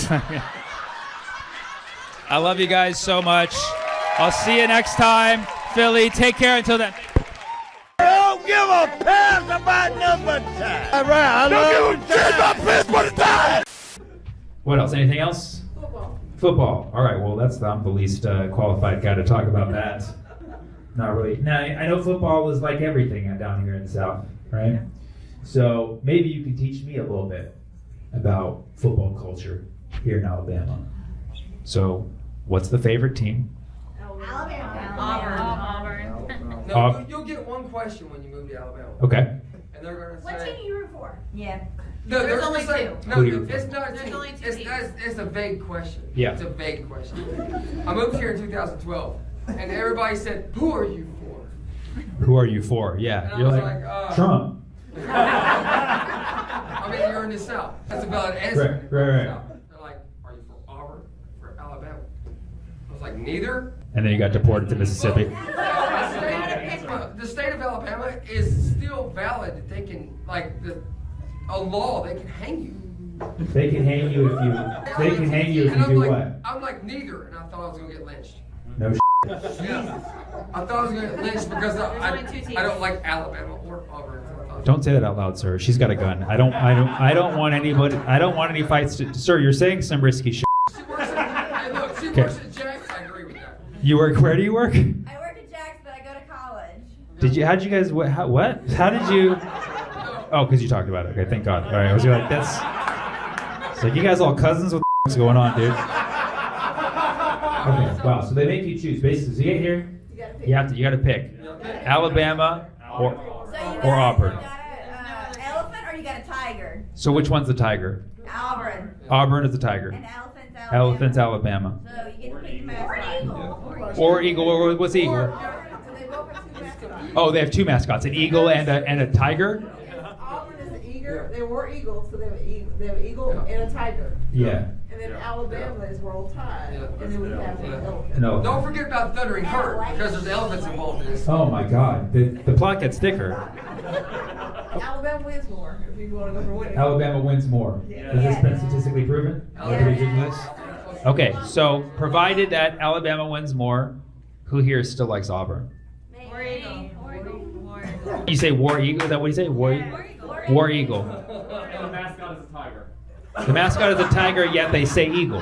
Speaker 7: I love you guys so much. I'll see you next time. Philly, take care until then.
Speaker 8: Don't give a pass about number time. All right, don't give a shit about piss for the time.
Speaker 7: What else? Anything else? Football. All right, well, I'm the least qualified guy to talk about that. Not really. Now, I know football is like everything down here in the South, right? So maybe you can teach me a little bit about football culture here in Alabama. So, what's the favorite team?
Speaker 9: Auburn.
Speaker 10: No, you'll get one question when you move to Alabama.
Speaker 7: Okay.
Speaker 10: And they're going to say...
Speaker 9: What team do you root for? Yeah.
Speaker 10: No,
Speaker 9: There's only two.
Speaker 10: No,
Speaker 7: Who do you root
Speaker 10: it's
Speaker 7: for?
Speaker 10: not a
Speaker 9: There's
Speaker 10: team.
Speaker 9: only two
Speaker 10: It's,
Speaker 9: teams.
Speaker 10: it's a vague question.
Speaker 7: Yeah.
Speaker 10: It's a vague question. I moved here in 2012, and everybody said, who are you for?
Speaker 7: Who are you for? Yeah.
Speaker 10: And I
Speaker 7: You're
Speaker 10: was
Speaker 7: like, Trump.
Speaker 10: I mean, you're in the South. That's a valid answer.
Speaker 7: Right.
Speaker 10: They're like, are you for Auburn or for Alabama? I was like, neither.
Speaker 7: And then you got deported to Mississippi.
Speaker 10: The state of Alabama is still valid. That they can, like, a law, they can hang you.
Speaker 7: They can hang you if you. They can hang you if you
Speaker 10: And
Speaker 7: do
Speaker 10: like,
Speaker 7: what?
Speaker 10: I'm like, neither, and I thought I was gonna get lynched.
Speaker 7: No.
Speaker 10: Yeah. I thought I was gonna get lynched because I don't like Alabama or Auburn.
Speaker 7: Don't say that out loud, sir. She's got a gun. I don't want anybody. I don't want any fights. Sir, you're saying some risky shit.
Speaker 10: She works at, hey, look, she
Speaker 7: Okay.
Speaker 10: works at Jack's. I agree with that.
Speaker 7: You work? Where do you work?
Speaker 9: I work at Jack's, but I go to college.
Speaker 7: How'd you guys? What? How did you? Oh, because you talked about it. Okay, thank God. All right, I was like, that's. It's like you guys all cousins. What's going on, dude? Okay. Wow. So they make you choose. Basically, so you get here. You got to pick. Alabama or Auburn.
Speaker 9: You got an elephant or you got a tiger?
Speaker 7: So which one's the tiger?
Speaker 9: Auburn.
Speaker 7: Auburn is the tiger.
Speaker 9: And elephant's Alabama.
Speaker 7: Elephant's Alabama.
Speaker 9: So you get to pick the mascot.
Speaker 7: Or eagle. Or what's eagle?
Speaker 9: So they both have two mascots.
Speaker 7: Oh, they have two mascots: an eagle and a tiger.
Speaker 11: Auburn is an eagle. They were eagles, so they have an eagle and a tiger.
Speaker 7: Yeah.
Speaker 11: And then Alabama is Roll Tide. And then we have an elephant.
Speaker 7: No.
Speaker 10: Don't forget about Thundering Herd because there's elephants involved in this.
Speaker 7: Oh my God, the plot gets thicker.
Speaker 11: Alabama wins more if you want to go for winning.
Speaker 7: Alabama wins more. Has this been statistically proven? Everybody did this? Okay, so provided that Alabama wins more, who here still likes Auburn?
Speaker 9: War Eagle.
Speaker 7: You say War Eagle? Is that what you say? War Eagle.
Speaker 1: The mascot is a tiger.
Speaker 7: The mascot is a tiger, yet they say eagle.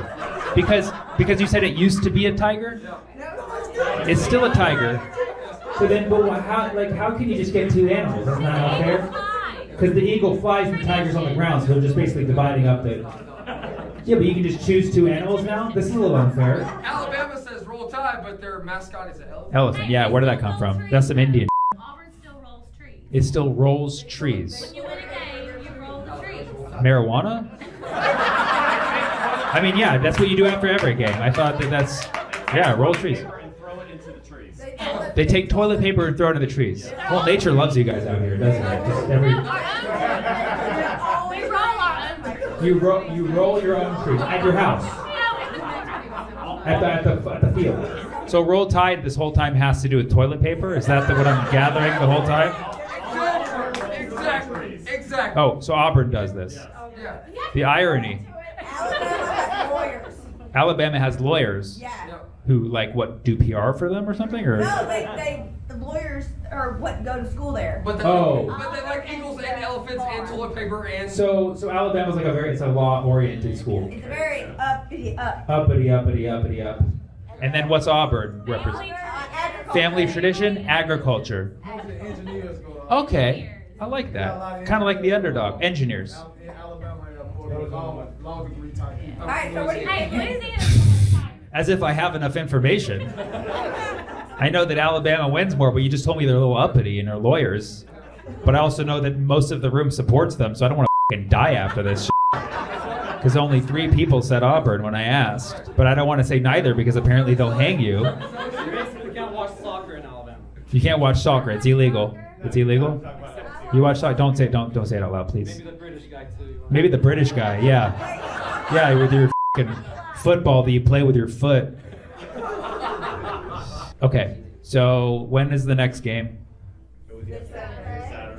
Speaker 7: Because you said it used to be a tiger? It's still a tiger. So then, but how can you just get two animals? That's not unfair. Because the eagle flies and the tiger's on the ground, so they're just basically dividing up the... Yeah, but you can just choose two animals now? This is a little unfair.
Speaker 10: Alabama says Roll Tide, but their mascot is an elephant.
Speaker 7: Elephant, yeah, where did that come from? That's some Indian.
Speaker 9: Auburn still rolls trees.
Speaker 7: It still rolls trees.
Speaker 9: When you win a game, you roll the trees.
Speaker 7: Marijuana? I mean, yeah, that's what you do after every game. I thought that's... Yeah, roll trees.
Speaker 1: And throw it into the trees.
Speaker 7: They take toilet paper and throw it in the trees. Well, nature loves you guys out here, doesn't it? Just every...
Speaker 9: We roll our own.
Speaker 7: You roll your own trees at your house, at the field. So Roll Tide this whole time has to do with toilet paper? Is that what I'm gathering the whole time?
Speaker 10: Exactly.
Speaker 7: Oh, so Auburn does this.
Speaker 10: Yeah.
Speaker 7: The irony. Alabama has lawyers
Speaker 9: Yeah.
Speaker 7: who do PR for them or something, or
Speaker 9: No, the lawyers are what go to school there.
Speaker 10: But they like eagles and elephants and toilet paper and...
Speaker 7: so Alabama's like it's a law-oriented school.
Speaker 9: It's very uppity up.
Speaker 7: Uppity up. And then what's Auburn represent? Family tradition, agriculture. Okay, I like that. Kind of like the underdog, engineers.
Speaker 9: Alright, so what do you think?
Speaker 7: As if I have enough information. I know that Alabama wins more, but you just told me they're a little uppity and they're lawyers. But I also know that most of the room supports them, so I don't want to die after this because only 3 people said Auburn when I asked. But I don't want to say neither because apparently they'll hang you.
Speaker 12: You basically can't watch soccer in Alabama.
Speaker 7: You can't watch soccer. It's illegal. It's illegal? You watch soccer? Don't say it out loud, please.
Speaker 12: Maybe the British guy too.
Speaker 7: Maybe the British guy, yeah. Yeah, with your f***ing football that you play with your foot. Okay, so when is the next game?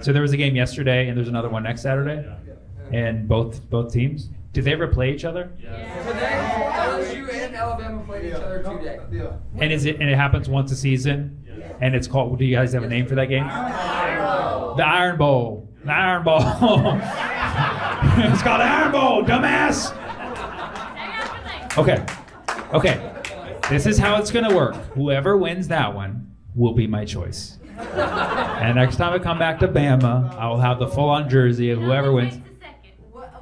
Speaker 7: So there was a game yesterday and there's another one next Saturday? And both teams? Did they ever play each other?
Speaker 10: Today, LSU and Alabama played each other today.
Speaker 7: And it happens once a season? And it's called, do you guys have a name for that game? The Iron Bowl. The Iron Bowl. It's called the Iron Bowl, dumbass. Okay. This is how it's gonna work. Whoever wins that one will be my choice. And next time I come back to Bama, I will have the full-on jersey of whoever wins.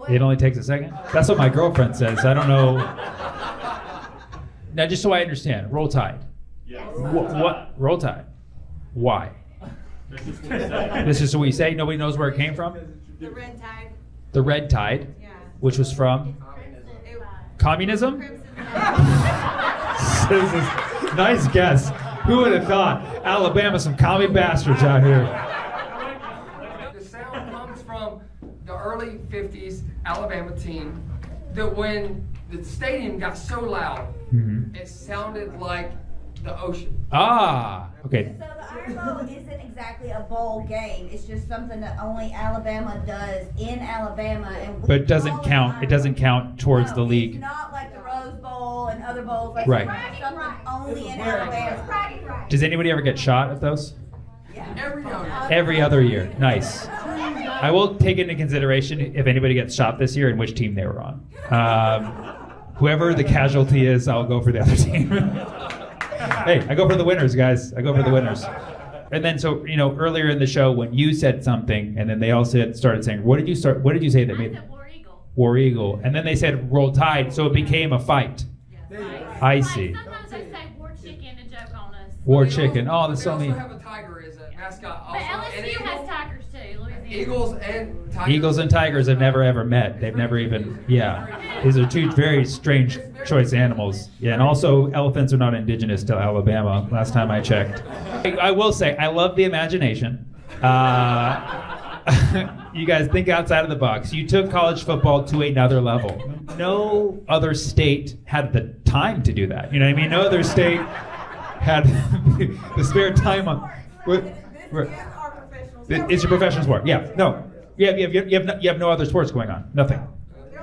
Speaker 7: It only takes a second? That's what my girlfriend says. I don't know. Now, just so I understand, Roll Tide.
Speaker 12: Yes.
Speaker 7: What? Roll Tide. Why? This is what we say. Nobody knows where it came from.
Speaker 11: The red tide.
Speaker 7: The Red Tide, which was from communism. This is nice guess. Who would have thought? Alabama, some commie bastards out here.
Speaker 10: The sound comes from the early 50s Alabama team that when the stadium got so loud, it sounded like the ocean.
Speaker 7: Ah, okay.
Speaker 9: So the Iron Bowl isn't exactly a bowl game. It's just something that only Alabama does in Alabama.
Speaker 7: But it doesn't count. It doesn't count towards the league.
Speaker 9: It's not like the Rose Bowl and other bowls. Like
Speaker 7: Right.
Speaker 9: It's something only in Alabama.
Speaker 7: Does anybody ever get shot at those?
Speaker 10: Every now and then.
Speaker 7: Every other year. Nice. I will take into consideration if anybody gets shot this year and which team they were on. Whoever the casualty is, I'll go for the other team. Hey, I go for the winners, guys. I go for the winners. And then, so earlier in the show, when you said something, and then they all started saying, "What did you say that made?"
Speaker 13: War Eagle.
Speaker 7: War Eagle. And then they said Roll Tide, so it became a fight. I see.
Speaker 13: Sometimes they say War Chicken to joke on us.
Speaker 7: War Chicken. Oh, that's
Speaker 10: They
Speaker 7: so
Speaker 10: also
Speaker 7: mean.
Speaker 10: have a tiger as a mascot.
Speaker 13: But
Speaker 10: Also, and
Speaker 13: LSU has tigers too, Louisiana.
Speaker 10: Eagles and tigers.
Speaker 7: Eagles and tigers have never ever met. They've never even, These are two very strange choice animals. Yeah, and also elephants are not indigenous to Alabama, last time I checked. I will say, I love the imagination. You guys think outside of the box. You took college football to another level. No other state had the time to do that. You know what I mean? No other state had the spare time on. It's your professional sport. Yeah. No. You have no other sports going on. Nothing.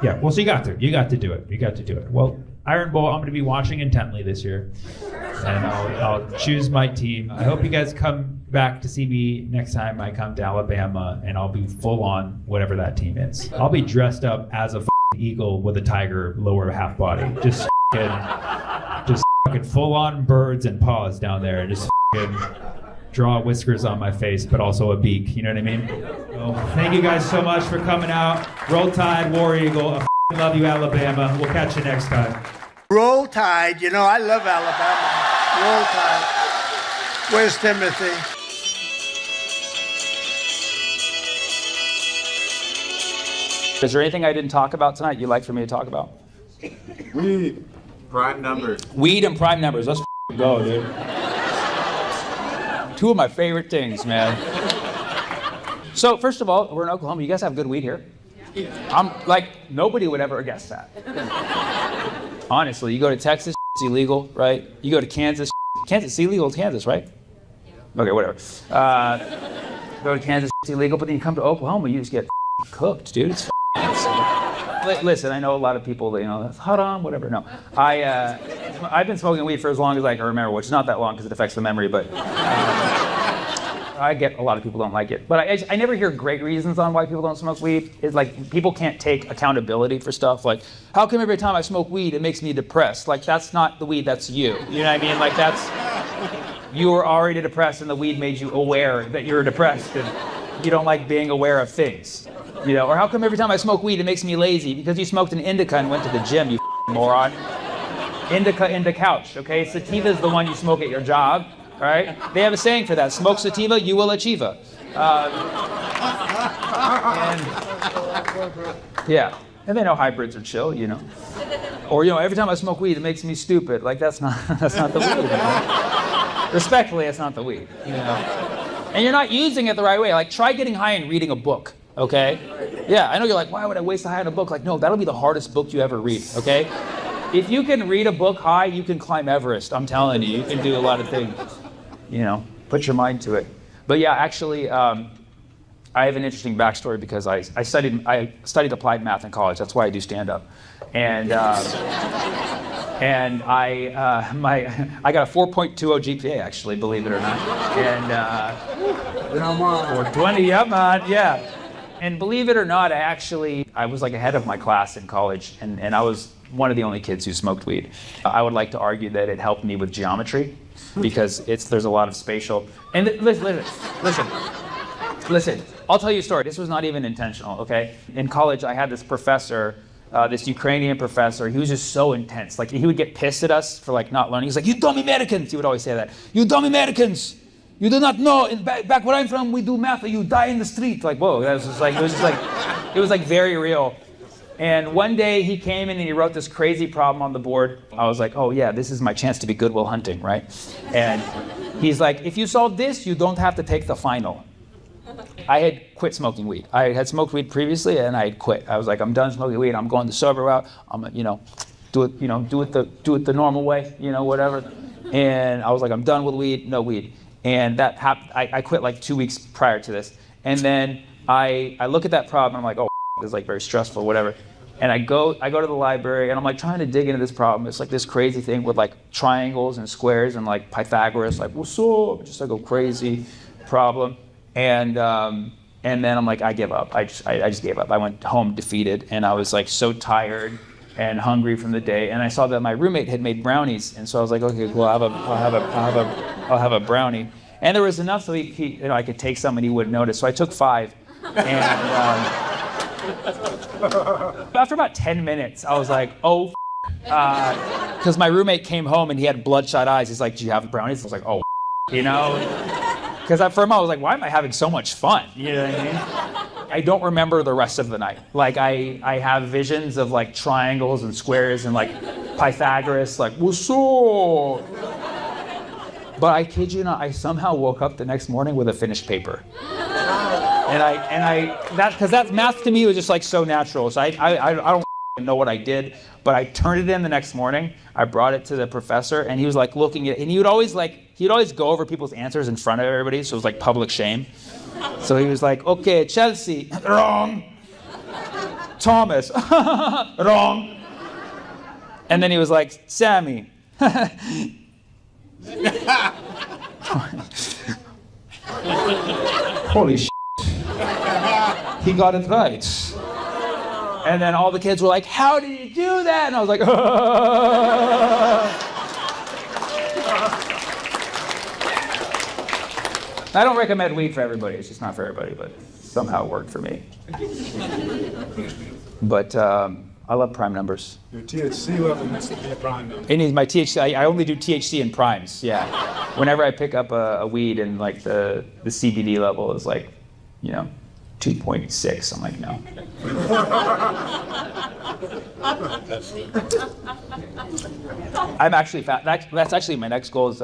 Speaker 7: Yeah. Well, so you got to do it. You got to do it. Well, Iron Bowl, I'm going to be watching intently this year, and I'll choose my team. I hope you guys come back to see me next time I come to Alabama, and I'll be full on whatever that team is. I'll be dressed up as a eagle with a tiger lower half body, just fucking full on birds and paws down there, and just draw whiskers on my face, but also a beak. You know what I mean? So, thank you guys so much for coming out. Roll Tide, War Eagle. I love you, Alabama. We'll catch you next time.
Speaker 8: Roll Tide. I love Alabama. Roll Tide. Where's Timothy?
Speaker 7: Is there anything I didn't talk about tonight you'd like for me to talk about?
Speaker 14: Weed. Prime numbers.
Speaker 7: Weed and prime numbers. Let's go, dude. Two of my favorite things, man. So, first of all, we're in Oklahoma. You guys have good weed here? I'm like, nobody would ever guess that. Honestly, you go to Texas, it's illegal, right? You go to Kansas, it's illegal in Kansas, right? Okay, whatever. Go to Kansas, it's illegal, but then you come to Oklahoma, you just get cooked, dude. It's listen, I know a lot of people, that's haram, whatever. No, I've been smoking weed for as long as I can remember, which is not that long because it affects the memory, but I get a lot of people don't like it. But I never hear great reasons on why people don't smoke weed. It's like people can't take accountability for stuff. Like, how come every time I smoke weed, it makes me depressed? Like, that's not the weed, that's you. You know what I mean? Like, you were already depressed and the weed made you aware that you're depressed and you don't like being aware of things. Or how come every time I smoke weed, it makes me lazy? Because you smoked an indica and went to the gym, you moron. Indica couch, okay? Sativa is the one you smoke at your job, all right? They have a saying for that. Smoke sativa, you will achieve it. And they know hybrids are chill, Or, every time I smoke weed, it makes me stupid. Like, that's not the weed. Respectfully, that's not the weed, And you're not using it the right way. Like, try getting high and reading a book, okay? Yeah, I know you're like, why would I waste a high on a book? Like, no, that'll be the hardest book you ever read, okay? If you can read a book high, you can climb Everest. I'm telling you, you can do a lot of things. Put your mind to it. But yeah, actually, I have an interesting backstory because I studied applied math in college. That's why I do stand-up. And and I got a 4.20 GPA, actually, believe it or not. And 420, yeah, man, yeah. And believe it or not, I was like ahead of my class in college, and I was one of the only kids who smoked weed. I would like to argue that it helped me with geometry because there's a lot of spatial. And listen, I'll tell you a story. This was not even intentional, okay? In college, I had this professor, this Ukrainian professor. He was just so intense. Like, he would get pissed at us for like not learning. He's like, "You dumb Americans!" He would always say that. "You dumb Americans! You do not know. Back where I'm from, we do math, or you die in the street." Like, whoa, it was like very real. And one day he came in and he wrote this crazy problem on the board. I was like, oh yeah, this is my chance to be Good Will Hunting, right? And he's like, if you solve this, you don't have to take the final. I had quit smoking weed. I had smoked weed previously and I had quit. I was like, I'm done smoking weed. I'm going the sober route. I'm, do it the normal way, whatever. And I was like, I'm done with weed, no weed. And that happened. I quit like 2 weeks prior to this. And then I look at that problem and I'm like, oh, it's like very stressful, whatever. And I go to the library and I'm like trying to dig into this problem. It's like this crazy thing with like triangles and squares and like Pythagoras, like what's up? Just like a crazy problem. And then I'm like, I give up. I just gave up. I went home defeated and I was like so tired and hungry from the day. And I saw that my roommate had made brownies, and so I was like, okay, well, I'll have a brownie. And there was enough so I could take some and he wouldn't notice. So I took 5. And after about 10 minutes, I was like, oh, because my roommate came home and he had bloodshot eyes. He's like, do you have brownies? I was like, oh, because for him I was like, why am I having so much fun? You know what I mean? I don't remember the rest of the night. Like I have visions of like triangles and squares and like Pythagoras, like what's up? But I kid you not, I somehow woke up the next morning with a finished paper. Because that math to me was just like so natural. So I don't know what I did, but I turned it in the next morning. I brought it to the professor, and he was like looking at it, and he'd always go over people's answers in front of everybody, so it was like public shame. So he was like, okay, Chelsea, wrong. Thomas, wrong. And then he was like, Sammy. Holy shit. He got it right. And then all the kids were like, how did you do that? And I was like, I don't recommend weed for everybody. It's just not for everybody, but somehow it worked for me. But I love prime numbers.
Speaker 15: Your THC level needs to be a prime number.
Speaker 7: It needs my THC. I only do THC in primes, yeah. Whenever I pick up a weed and like the CBD level is like, 2.6, I'm like, no. I'm actually that's actually my next goal is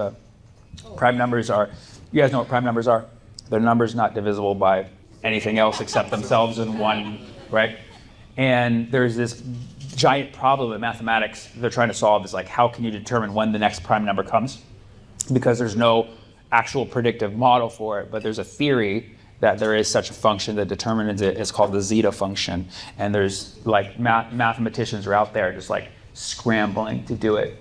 Speaker 7: prime numbers are, you guys know what prime numbers are? They're numbers not divisible by anything else except themselves in one, right? And there's this giant problem in mathematics they're trying to solve is like, how can you determine when the next prime number comes? Because there's no actual predictive model for it, but there's a theory that there is such a function that determines it. It's called the zeta function. And there's like mathematicians are out there just like scrambling to do it.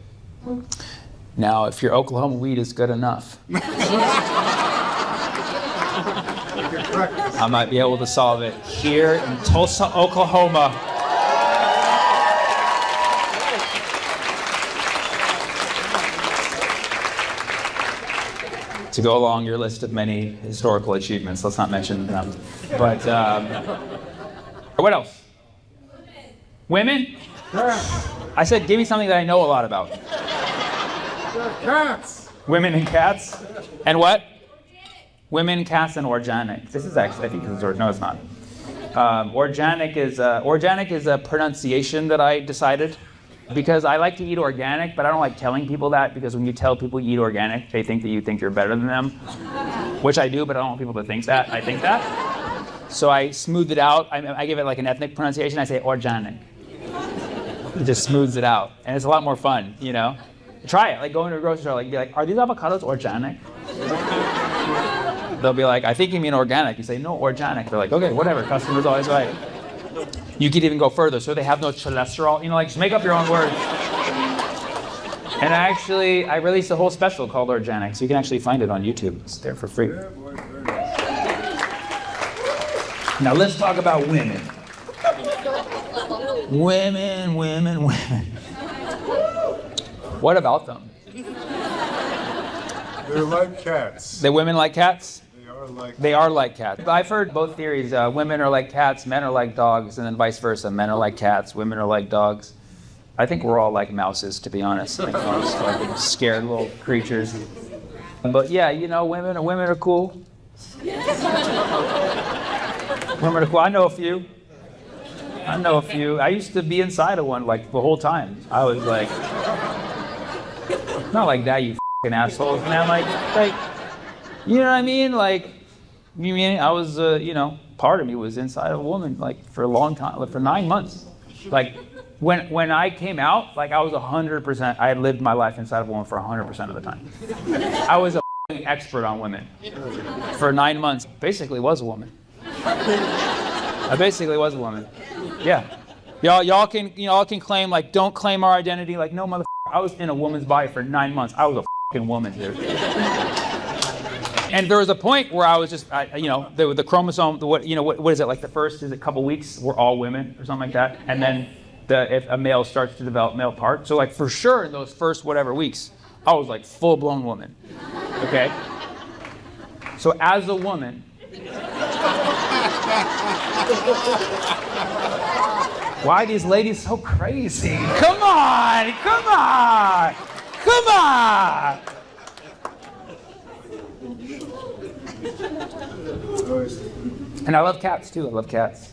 Speaker 7: Now, if your Oklahoma weed is good enough, I might be able to solve it here in Tulsa, Oklahoma. To go along your list of many historical achievements. Let's not mention them. But what else? Women? I said, give me something that I know a lot about.
Speaker 15: Cats.
Speaker 7: Women and cats? And what? Women, cats, and organic. This is actually, I think this is, no, it's not. Organic is a pronunciation that I decided. Because I like to eat organic, but I don't like telling people that, because when you tell people you eat organic, they think that you think you're better than them. Which I do, but I don't want people to think that I think that. So I smoothed it out. I give it like an ethnic pronunciation. I say organic. It just smooths it out. And it's a lot more fun, Try it. Like go into a grocery store, like be like, are these avocados organic? They'll be like, I think you mean organic. You say, no, organic. They're like, okay, whatever. Customer's always right. You could even go further. So they have no cholesterol. You know, like, just make up your own words. And I released a whole special called Organic, so you can actually find it on YouTube. It's there for free. Now let's talk about women. Women. What about them?
Speaker 15: They're like cats.
Speaker 7: The women like cats?
Speaker 15: They are like
Speaker 7: cats. I've heard both theories. Women are like cats, men are like dogs, and then vice versa. Men are like cats, women are like dogs. I think we're all like mouses, to be honest. Like, just like scared little creatures. But yeah, you know, women are cool. Women are cool. I know a few. I used to be inside of one like the whole time. I was like, not like that, you fucking assholes, man. Like, you know what I mean? Like, you mean I was, you know, part of me was inside of a woman like for a long time, like for 9 months. Like, when I came out, like I was 100%. I had lived my life inside of a woman for 100% of the time. I was a expert on women for 9 months. Basically, was a woman. I basically was a woman. Yeah. Y'all can claim, like, don't claim our identity. Like, no, motherfucker. I was in a woman's body for 9 months. I was a fucking woman, dude. And there was a point where I was just, you know, the chromosome, what is it, like the first, is it a couple weeks, we're all women or something like that. And then if a male starts to develop male parts. So like for sure in those first whatever weeks, I was like full-blown woman, okay? So as a woman, why are these ladies so crazy? Come on! And I love cats too, I love cats.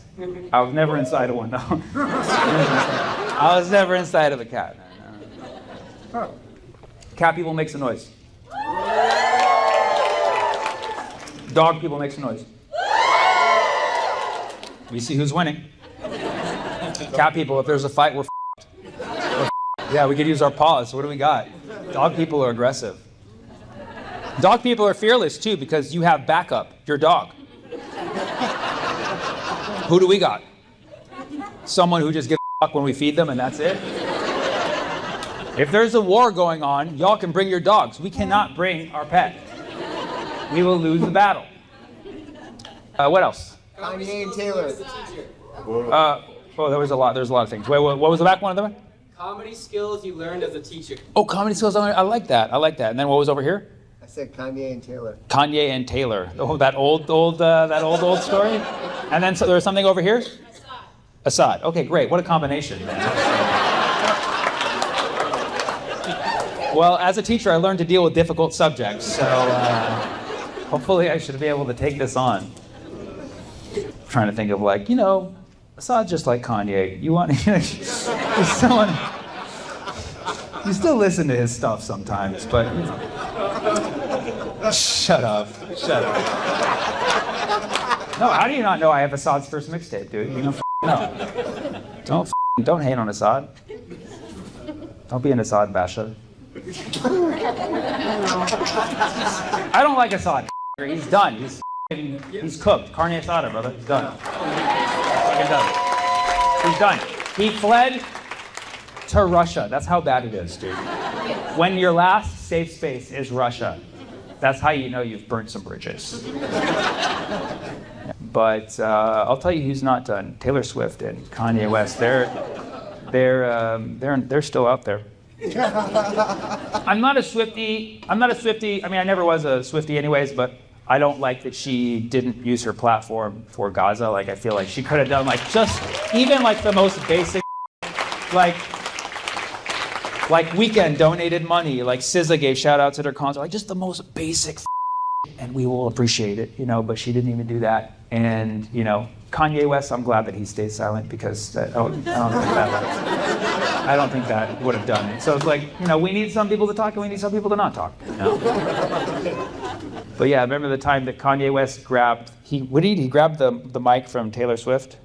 Speaker 7: I was never inside of one though. I was never inside of a cat. No. Cat people make some noise. Dog people make some noise. We see who's winning. Cat people, if there's a fight, we're f***ed. Yeah, we could use our paws. What do we got? Dog people are aggressive. Dog people are fearless too because you have backup, your dog. Who do we got? Someone who just gives a fuck when we feed them and that's it? If there's a war going on, y'all can bring your dogs. We cannot bring our pet. We will lose the battle. What else?
Speaker 16: Kanye and Taylor.
Speaker 7: Oh, there's a lot of things. Wait, what was the back one of them?
Speaker 12: Comedy skills you learned as a teacher.
Speaker 7: Oh, comedy skills. I like that. And then what was over here?
Speaker 16: I said Kanye and Taylor.
Speaker 7: Kanye and Taylor. Oh, that old story. And then so there was something over here. Assad. Okay, great. What a combination, man. Well, as a teacher, I learned to deal with difficult subjects. So hopefully, I should be able to take this on. I'm trying to think of like, you know, Assad's just like Kanye. You want, you know, you still listen to his stuff sometimes, but you know. Shut up. No, how do you not know I have Assad's first mixtape, dude? You know, no. Don't hate on Assad. Don't be an Assad basher. I don't like Assad. He's done. He's cooked. Carne asada, brother. He's done. He's done. He fled to Russia. That's how bad it is, dude. When your last safe space is Russia, that's how you know you've burnt some bridges. But I'll tell you who's not done. Taylor Swift and Kanye West. They're still out there. I'm not a Swiftie. I mean, I never was a Swiftie anyways, but I don't like that she didn't use her platform for Gaza. Like, I feel like she could have done like just even like the most basic, like Weeknd donated money, like SZA gave shout outs at her concert, like just the most basic and we will appreciate it, you know, but she didn't even do that. And, you know, Kanye West, I'm glad that he stayed silent because I don't think that would have done it. So it's like, you know, we need some people to talk and we need some people to not talk. You know? But yeah, I remember the time that Kanye West grabbed, he grabbed the mic from Taylor Swift.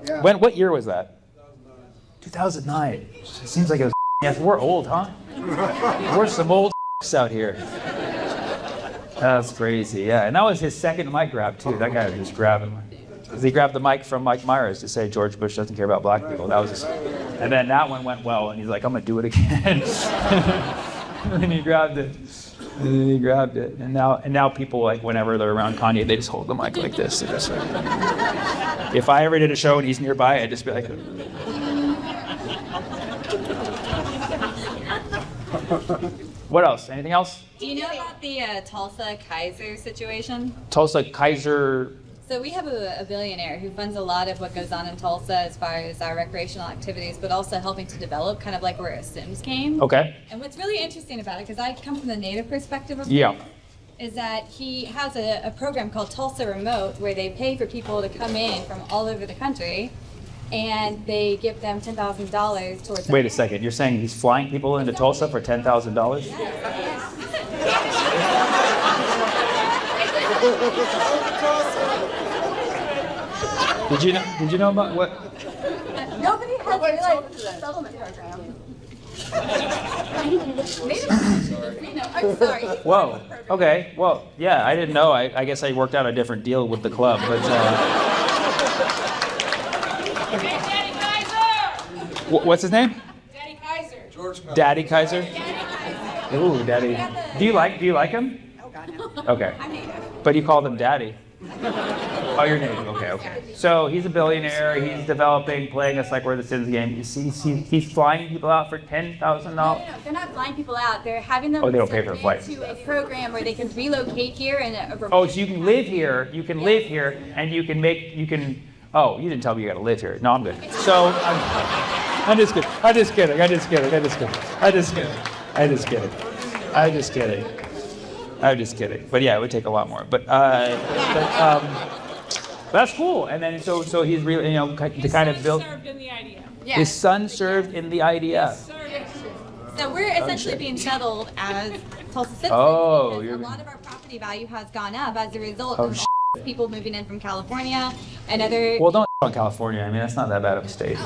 Speaker 7: Yeah. What year was that? 2009. It seems like it was. Yes, we're old, huh? We're some old out here. That's crazy, yeah. And that was his second mic grab, too. That guy was just grabbing. He grabbed the mic from Mike Myers to say George Bush doesn't care about black people. That was just, and then that one went well, and he's like, I'm going to do it again. And then he grabbed it. And now people, like, whenever they're around Kanye, they just hold the mic like this. Just like, if I ever did a show and he's nearby, I'd just be like... What else? Anything else?
Speaker 17: Do you know about the Tulsa Kaiser situation?
Speaker 7: Tulsa Kaiser...
Speaker 17: So we have a billionaire who funds a lot of what goes on in Tulsa as far as our recreational activities, but also helping to develop kind of like where Sims came.
Speaker 7: Okay.
Speaker 17: And what's really interesting about it, because I come from the native perspective of
Speaker 7: yeah.
Speaker 17: it, is that he has a program called Tulsa Remote where they pay for people to come in from all over the country and they give them $10,000 towards...
Speaker 7: Wait a second, you're saying he's flying people into Tulsa for $10,000? Did you know about what?
Speaker 17: Nobody has realized the settlement program. I'm sorry.
Speaker 7: Whoa. Okay. Well, yeah, I didn't know. I guess I worked out a different deal with the club, but. What's his name?
Speaker 17: Daddy Kaiser.
Speaker 14: George Kaiser.
Speaker 7: Daddy Kaiser. Ooh, Daddy. Do you like him?
Speaker 17: Oh God, no.
Speaker 7: Okay.
Speaker 17: I'm native.
Speaker 7: But you called him Daddy. Oh, you're native. Okay. So he's a billionaire. He's developing, playing us like we're the Sims game. You see, he's flying people out for $10,000.
Speaker 17: No, they're not flying people out. They're having them.
Speaker 7: Oh, they don't pay for the flight.
Speaker 17: To a program where they can relocate here and.
Speaker 7: Oh, so you can live here. You can live here, and you can. Oh, you didn't tell me you got to live here. No, I'm good. So I'm just kidding. I'm just kidding. But yeah, it would take a lot more. But that's cool. And then so he's really, to kind of build.
Speaker 17: Served in the IDF.
Speaker 7: His son served in the IDF.
Speaker 17: So we're essentially being settled as Tulsa citizens.
Speaker 7: Oh,
Speaker 17: because a lot of our property value has gone up as a result of people moving in from California and other.
Speaker 7: Well, don't on California. I mean, that's not that bad of a state.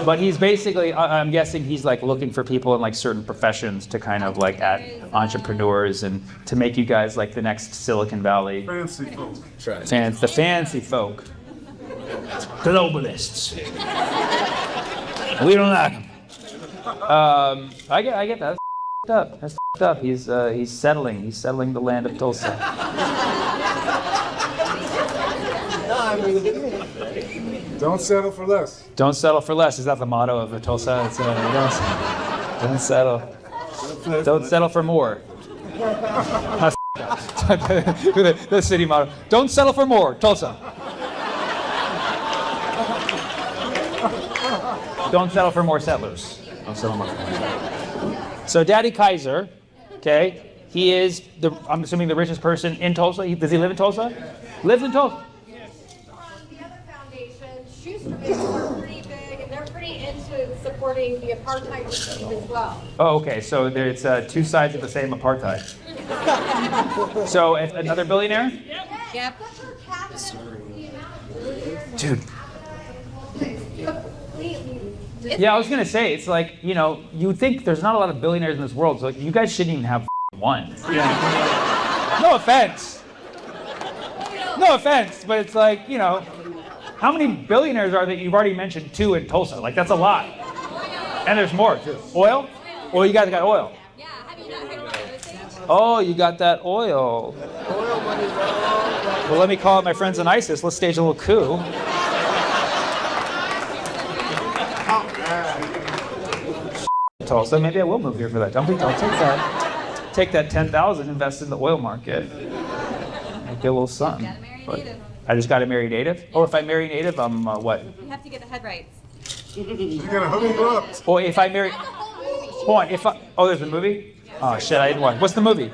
Speaker 7: But he's basically, I'm guessing he's like looking for people in like certain professions to kind of like add entrepreneurs and to make you guys like the next Silicon Valley.
Speaker 15: Fancy folk.
Speaker 7: The fancy folk. Globalists. We don't like them. I get that. That's f***ed up. He's settling. He's settling the land of Tulsa.
Speaker 15: Don't settle for less.
Speaker 7: Don't settle for less. Is that the motto of the Tulsa? It's, don't settle. Don't settle for more. That's the city motto. Don't settle for more, Tulsa. Don't settle for more settlers. Don't settle for more settlers. So Daddy Kaiser, okay, he is I'm assuming the richest person in Tulsa. Does he live in Tulsa? Lives in Tulsa.
Speaker 18: Are pretty big, and they're pretty into supporting the apartheid regime as well.
Speaker 7: Oh, okay. So it's two sides of the same apartheid. So another billionaire?
Speaker 17: Yep.
Speaker 7: Dude. Yeah, I was gonna say it's like you would think there's not a lot of billionaires in this world, so like you guys shouldn't even have one. Yeah. No offense. No offense, but it's like how many billionaires are there? You've already mentioned 2 in Tulsa. Like, that's a lot. And there's more, too. Oil? Well, you guys got oil.
Speaker 17: Yeah, have you not heard about those?
Speaker 7: Oh, you got that oil. Well, let me call up my friends in ISIS. Let's stage a little coup. Tulsa, maybe I will move here for that. I'll take that 10,000, invest in the oil market. Make a little something. But I just got to marry native? Oh, if I marry native, I'm what?
Speaker 17: You have to get the head rights.
Speaker 15: You're going to hook me up.
Speaker 7: Oh, if I marry... Hold on, there's a movie? Oh, shit, I didn't watch. What's the movie?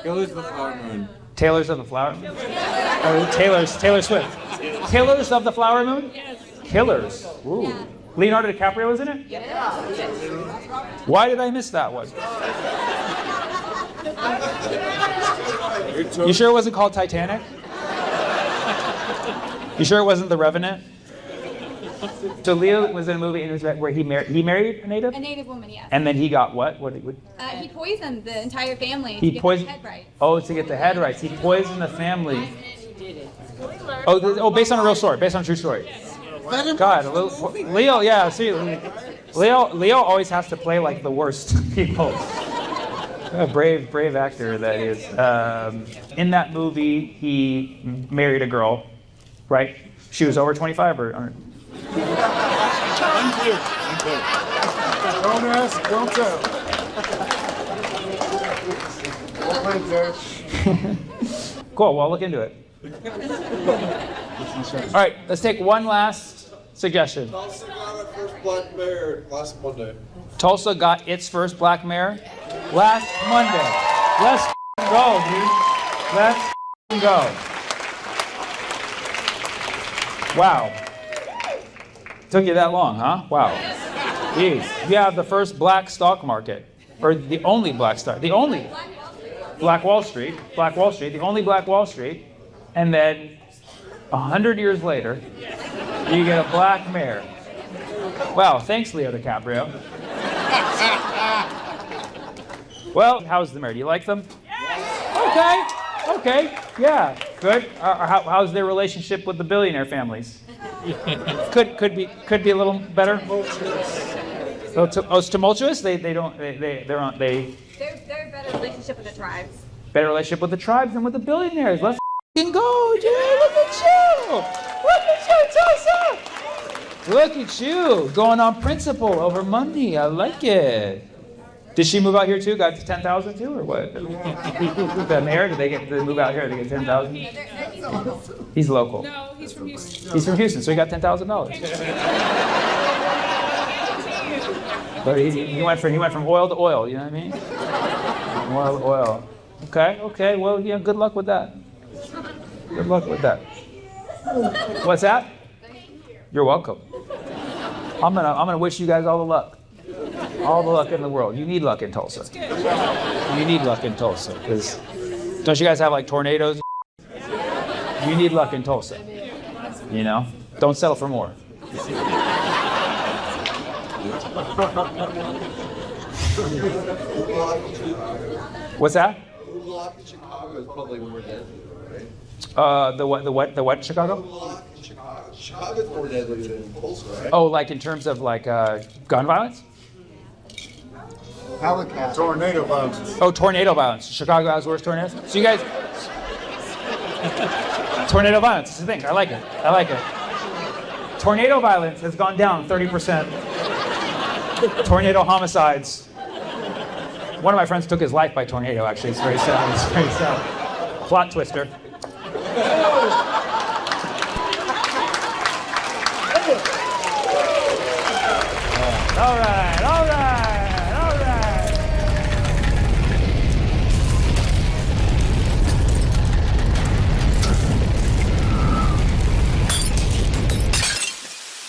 Speaker 14: Taylor's of the Flower Moon.
Speaker 7: Taylor's of the Flower Moon? Oh, Taylor Swift. Taylor's of the Flower Moon?
Speaker 17: Yes.
Speaker 7: Killers. Ooh. Yeah. Leonardo DiCaprio was in it?
Speaker 17: Yeah.
Speaker 7: Why did I miss that one? You sure it wasn't called Titanic? You sure it wasn't The Revenant? So Leo was in a movie where he married a native?
Speaker 17: A native woman, yes.
Speaker 7: And then he got what?
Speaker 17: He poisoned the entire family
Speaker 7: He
Speaker 17: to get
Speaker 7: poisoned.
Speaker 17: the head right.
Speaker 7: Oh, to get the head rights. He poisoned the family. Oh, based on a real story. Based on a true story. God, Leo. Yeah, see, Leo always has to play like the worst people. A brave actor that is. In that movie, he married a girl, right? She was over 25 or.
Speaker 15: Unclear. Don't ask, don't tell.
Speaker 7: Cool. Well, I'll look into it. All right, let's take one last suggestion.
Speaker 14: Tulsa got our first black mayor last Monday.
Speaker 7: Tulsa got its first black mayor last Monday. Let's go, dude. Let's go. Wow. Took you that long, huh? Wow. Jeez. You have the first black stock market, or the only black stock, the only Black Wall Street, the only Black Wall Street, and then 100 years later, you get a black mayor. Wow, thanks, Leo DiCaprio. Well, how's the mayor? Do you like them? Okay, yeah, good. How's their relationship with the billionaire families? Could be a little better. Oh, it's tumultuous. They're
Speaker 17: They're a better relationship with the tribes.
Speaker 7: Better relationship with the tribes than with the billionaires. Let's f***ing go, dude. Look at you. Tulsa. Look at you going on principle over money. I like it. Did she move out here too? Got to 10,000 too, or what? The mayor? Did they move out here? Did they get 10,000? He's local.
Speaker 19: No, he's from Houston.
Speaker 7: He's from Houston, so he got $10,000. But he went from oil to oil. You know what I mean? Oil to oil. Okay. Well, yeah. Good luck with that. Good luck with that. What's that? You're welcome. I'm gonna wish you guys all the luck. All the luck in the world. You need luck in Tulsa. You need luck in Tulsa, because don't you guys have like tornadoes? You need luck in Tulsa. You know? Don't settle for more. What's that?
Speaker 14: Chicago is probably more deadly, right?
Speaker 7: The what in Chicago?
Speaker 14: Chicago's more deadly than Tulsa, right?
Speaker 7: Oh, like in terms of like gun violence?
Speaker 15: Tornado violence.
Speaker 7: Oh, tornado violence. Chicago has worse tornadoes? So you guys... Tornado violence is the thing. I like it. Tornado violence has gone down 30%. Tornado homicides. One of my friends took his life by tornado, actually. It's very sad. Plot twister. All right.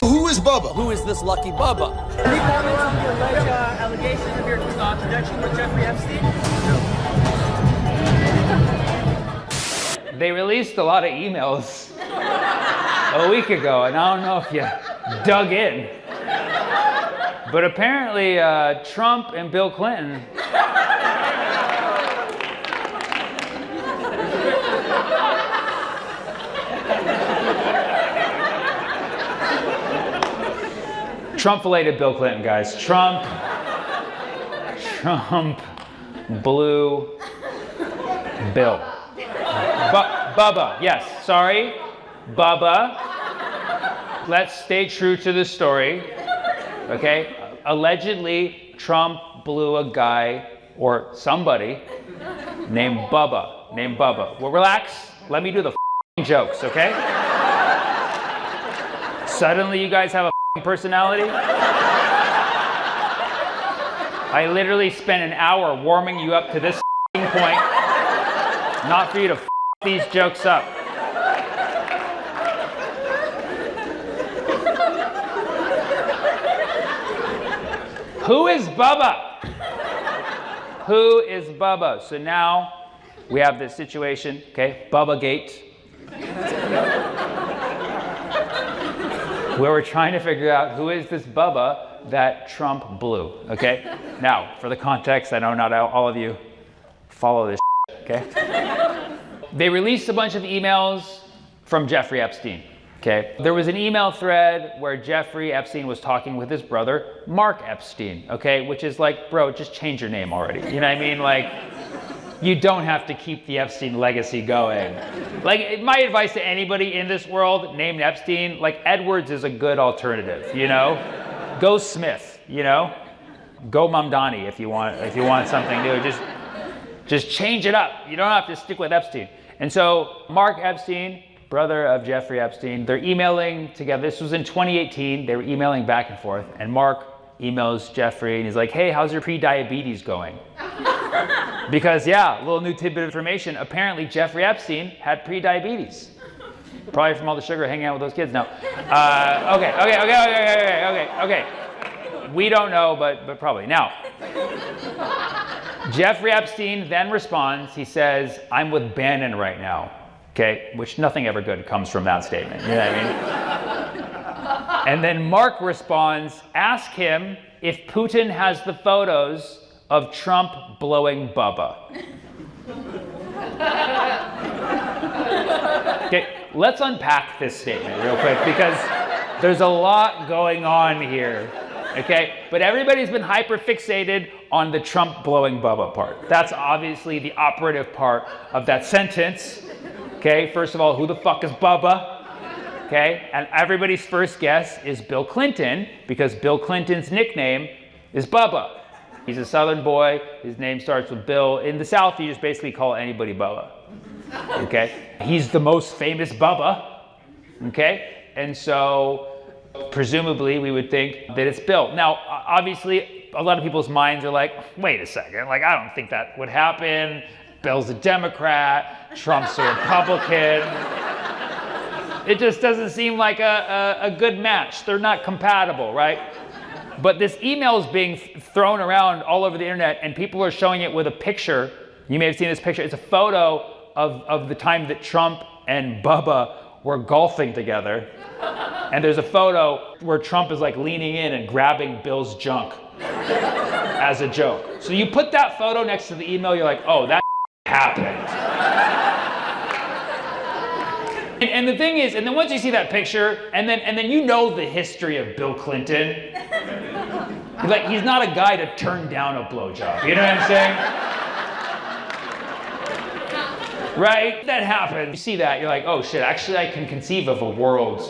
Speaker 8: Who is Bubba? Who is this lucky Bubba?
Speaker 20: Can you follow up your alleged allegations of your connection with Jeffrey Epstein?
Speaker 7: They released a lot of emails a week ago, and I don't know if you dug in. But apparently, Trump and Bill Clinton Trump-related Bill Clinton, guys. Trump blew Bill. Bubba, yes, sorry. Bubba. Let's stay true to the story, okay? Allegedly, Trump blew a guy or somebody named Bubba. Well, relax. Let me do the jokes, okay? Suddenly, you guys have a personality? I literally spent an hour warming you up to this point, not for you to these jokes up. Who is Bubba? Who is Bubba? So now we have this situation, okay? Bubba Gate.
Speaker 1: where we're trying to figure out who is this Bubba that Trump blew, okay? Now, for the context, I know not all of you follow this, okay? They released a bunch of emails from Jeffrey Epstein, okay? There was an email thread where Jeffrey Epstein was talking with his brother, Mark Epstein, okay? Which is like, bro, just change your name already. You know what I mean? Like, you don't have to keep the Epstein legacy going. Like, my advice to anybody in this world named Epstein, like, Edwards is a good alternative, you know? Go Smith, you know? Go Mamdani if you want something new. Just change it up. You don't have to stick with Epstein. And so Mark Epstein, brother of Jeffrey Epstein, they're emailing together. This was in 2018. They were emailing back and forth. And Mark emails Jeffrey and he's like, hey, how's your pre-diabetes going? Because yeah, a little new tidbit of information. Apparently Jeffrey Epstein had pre-diabetes. Probably from all the sugar hanging out with those kids. No. Okay. We don't know, but probably. Now, Jeffrey Epstein then responds. He says, I'm with Bannon right now. Okay, which nothing ever good comes from that statement. You know what I mean? And then Mark responds, ask him if Putin has the photos of Trump blowing Bubba. Okay, let's unpack this statement real quick because there's a lot going on here. Okay, but everybody's been hyper fixated on the Trump blowing Bubba part. That's obviously the operative part of that sentence. Okay, first of all, who the fuck is Bubba? Okay, and everybody's first guess is Bill Clinton because Bill Clinton's nickname is Bubba. He's a Southern boy. His name starts with Bill. In the South, you just basically call anybody Bubba. Okay, he's the most famous Bubba. Okay, and so presumably we would think that it's Bill. Now, obviously, a lot of people's minds are like, wait a second, like, I don't think that would happen. Bill's a Democrat, Trump's a Republican. It just doesn't seem like a good match. They're not compatible, right? But this email is being thrown around all over the internet and people are showing it with a picture. You may have seen this picture. It's a photo of the time that Trump and Bubba were golfing together. And there's a photo where Trump is like leaning in and grabbing Bill's junk as a joke. So you put that photo next to the email, you're like, oh, that happened. And the thing is, and then once you see that picture, and then you know the history of Bill Clinton. Like, he's not a guy to turn down a blowjob. You know what I'm saying? Right? That happens. You see that, you're like, oh shit, actually I can conceive of a world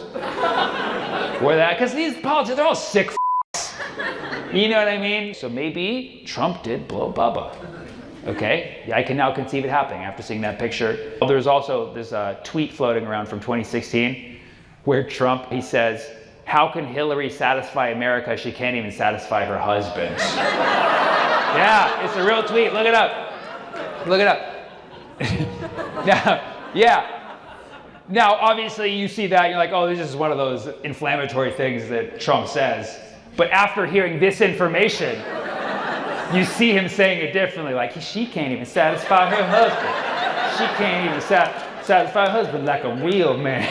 Speaker 1: where that, because these politicians, they're all sick You know what I mean? So maybe Trump did blow Bubba. Okay, yeah, I can now conceive it happening after seeing that picture. There's also this tweet floating around from 2016 where Trump, he says, how can Hillary satisfy America? She can't even satisfy her husband. Yeah, it's a real tweet. Look it up. Look it up. Now, obviously, you see that, you're like, oh, this is one of those inflammatory things that Trump says. But after hearing this information, you see him saying it differently. Like, she can't even satisfy her husband. She can't even satisfy her husband like a real man.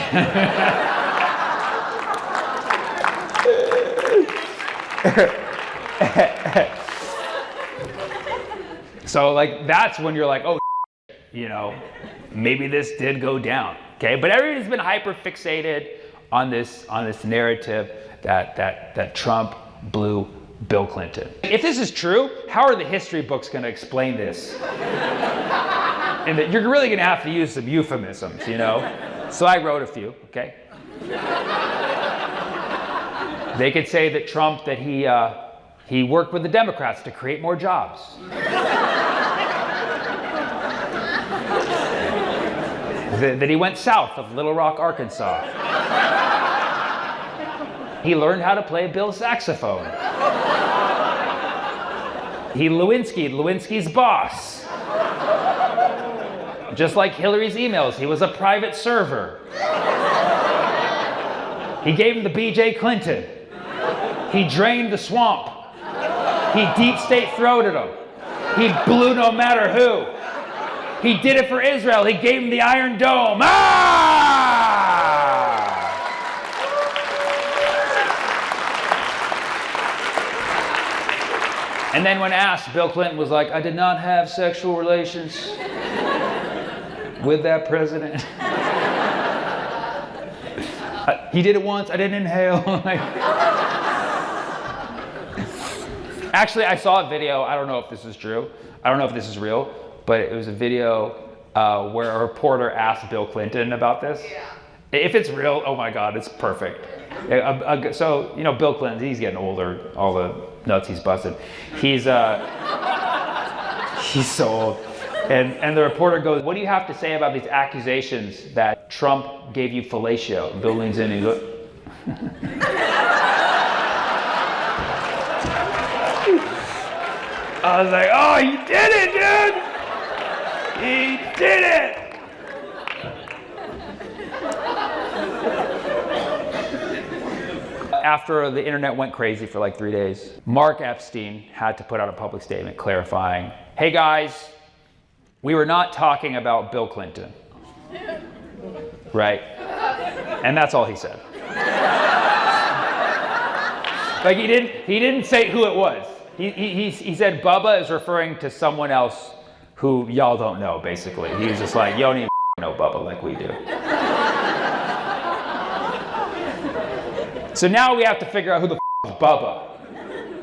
Speaker 1: So, like, that's when you're like, oh, you know, maybe this did go down. Okay, but everybody's been hyper fixated on this narrative that Trump blew Bill Clinton. If this is true, how are the history books going to explain this? And that you're really going to have to use some euphemisms, you know? So I wrote a few, okay? They could say that Trump, that he worked with the Democrats to create more jobs. That he went south of Little Rock, Arkansas. He learned how to play Bill's saxophone. He Lewinsky's boss. Just like Hillary's emails, he was a private server. He gave him the B.J. Clinton. He drained the swamp. He deep state throated him. He blew no matter who. He did it for Israel. He gave him the Iron Dome. Ah! And then when asked, Bill Clinton was like, I did not have sexual relations with that president. He did it once, I didn't inhale. Actually, I saw a video, I don't know if this is true, I don't know if this is real, but it was a video where a reporter asked Bill Clinton about this. Yeah. If it's real, oh my God, it's perfect. So, you know, Bill Clinton, he's getting older, all the nuts he's busted. He's so old. And the reporter goes, what do you have to say about these accusations that Trump gave you fellatio? And Bill leans in and he goes, I was like, oh, he did it, dude! He did it! After the internet went crazy for like 3 days, Mark Epstein had to put out a public statement clarifying, hey guys, we were not talking about Bill Clinton. Right? And that's all he said. Like he didn't say who it was. He said Bubba is referring to someone else who y'all don't know, basically. He was just like, you don't even know Bubba like we do. So now we have to figure out who the is Bubba.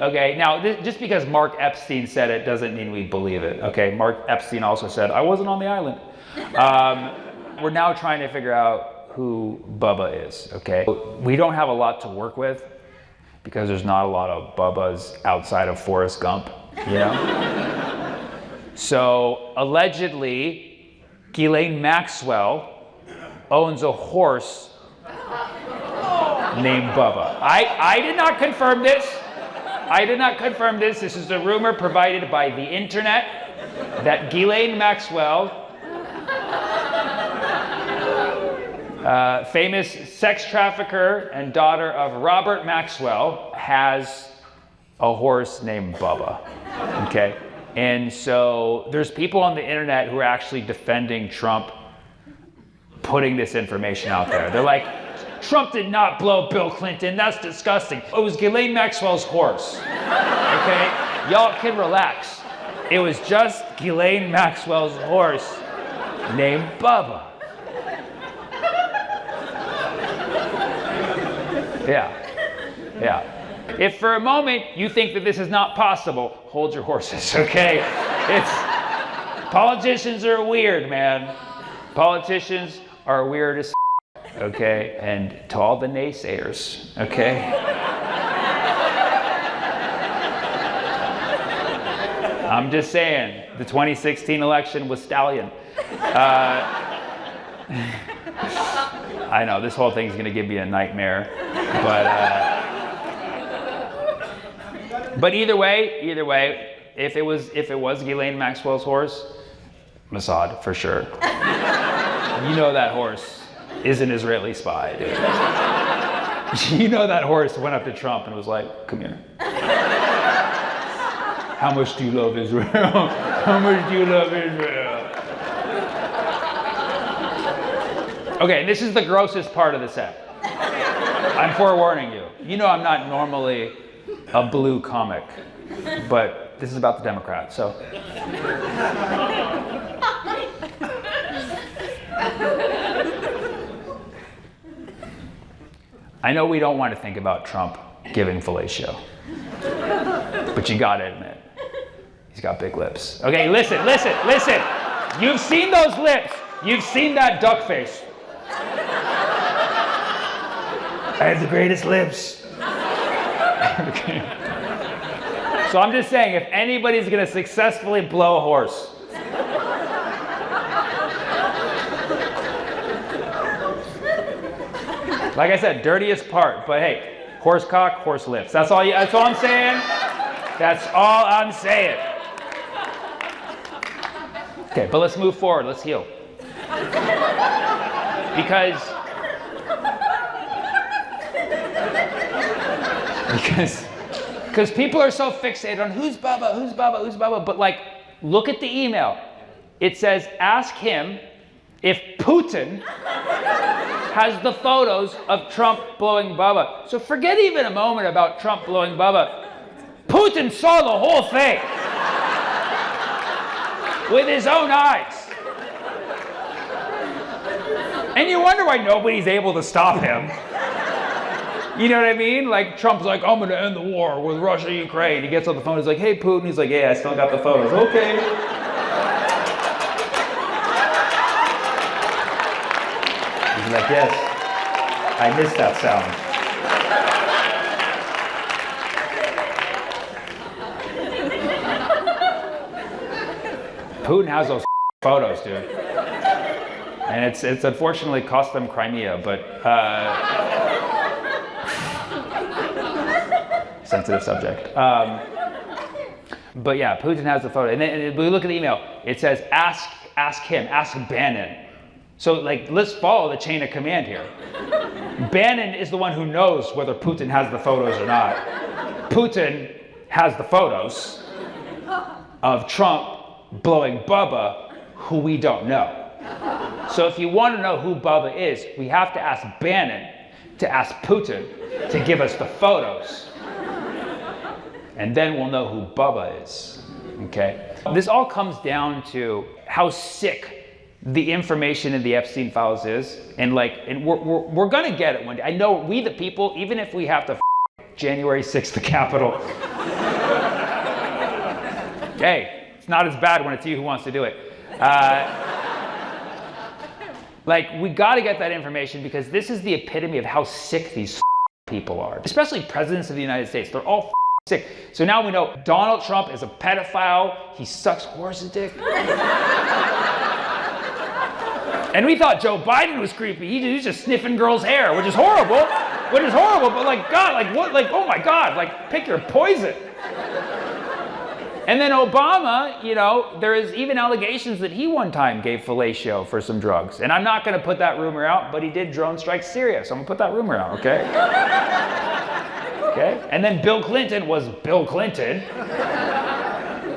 Speaker 1: Okay, now just because Mark Epstein said it doesn't mean we believe it. Okay, Mark Epstein also said, I wasn't on the island. We're now trying to figure out who Bubba is, okay? We don't have a lot to work with because there's not a lot of Bubbas outside of Forrest Gump, you know? So allegedly, Ghislaine Maxwell owns a horse named Bubba. I did not confirm this. I did not confirm this. This is a rumor provided by the internet that Ghislaine Maxwell, famous sex trafficker and daughter of Robert Maxwell, has a horse named Bubba. Okay? And so there's people on the internet who are actually defending Trump putting this information out there. They're like, Trump did not blow Bill Clinton. That's disgusting. It was Ghislaine Maxwell's horse. Okay? Y'all can relax. It was just Ghislaine Maxwell's horse named Bubba. Yeah. Yeah. If for a moment you think that this is not possible, hold your horses, okay? Politicians are weird, man. Politicians are weird as okay? And to all the naysayers, okay? I'm just saying, the 2016 election was Stallion. I know, this whole thing's gonna give me a nightmare, but either way, if it was Ghislaine Maxwell's horse, Mossad, for sure. You know that horse is an Israeli spy, dude. You know that horse went up to Trump and was like, come here. How much do you love Israel? How much do you love Israel? Okay, this is the grossest part of the set. I'm forewarning you. You know I'm not normally a blue comic, but this is about the Democrats, so. I know we don't want to think about Trump giving fellatio, but you gotta admit, he's got big lips. Okay, listen. You've seen those lips. You've seen that duck face. I have the greatest lips. Okay. So I'm just saying, if anybody's gonna successfully blow a horse, like I said, dirtiest part, but hey, horse cock, horse lips. That's all I'm saying. That's all I'm saying. Okay, but let's move forward. Let's heal. Because people are so fixated on who's Bubba, but like, look at the email. It says, ask him if Putin has the photos of Trump blowing Bubba. So forget even a moment about Trump blowing Bubba. Putin Putin saw the whole thing with his own eyes. And you wonder why nobody's able to stop him. You know what I mean? Like, Trump's like, I'm gonna end the war with Russia and Ukraine. He gets on the phone, he's like, hey, Putin. He's like, yeah, I still got the photos. Okay. He's like, yes, I missed that sound. Putin has those photos, dude. And it's unfortunately cost them Crimea, but sensitive subject. But yeah, Putin has the photo. And then we look at the email. It says, ask Bannon. So like, let's follow the chain of command here. Bannon is the one who knows whether Putin has the photos or not. Putin has the photos of Trump blowing Bubba, who we don't know. So if you want to know who Bubba is, we have to ask Bannon to ask Putin to give us the photos. And then we'll know who Bubba is, okay? This all comes down to how sick the information in the Epstein files is, and we're gonna get it one day. I know we the people, even if we have to January 6th the Capitol. Hey, it's not as bad when it's you who wants to do it. We gotta get that information, because this is the epitome of how sick these people are. Especially presidents of the United States, they're all sick. So now we know Donald Trump is a pedophile, he sucks horse's dick. And we thought Joe Biden was creepy. He's just sniffing girls' hair, which is horrible. But God, oh my God, pick your poison. And then Obama, there is even allegations that he one time gave fellatio for some drugs. And I'm not going to put that rumor out, but he did drone strike Syria, so I'm going to put that rumor out, okay? Okay? And then Bill Clinton was Bill Clinton.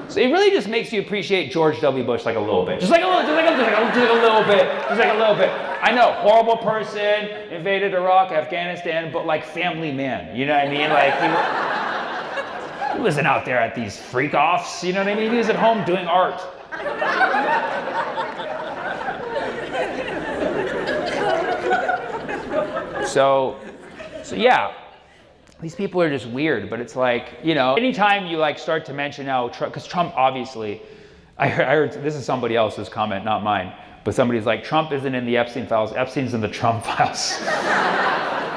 Speaker 1: So it really just makes you appreciate George W. Bush a little bit. Just a little bit. I know, horrible person, invaded Iraq, Afghanistan, but family man. You know what I mean? He wasn't out there at these freak-offs, you know what I mean? He was at home doing art. So yeah, these people are just weird, but it's anytime you start to mention how because Trump obviously, I heard, this is somebody else's comment, not mine, but somebody's like, Trump isn't in the Epstein files, Epstein's in the Trump files.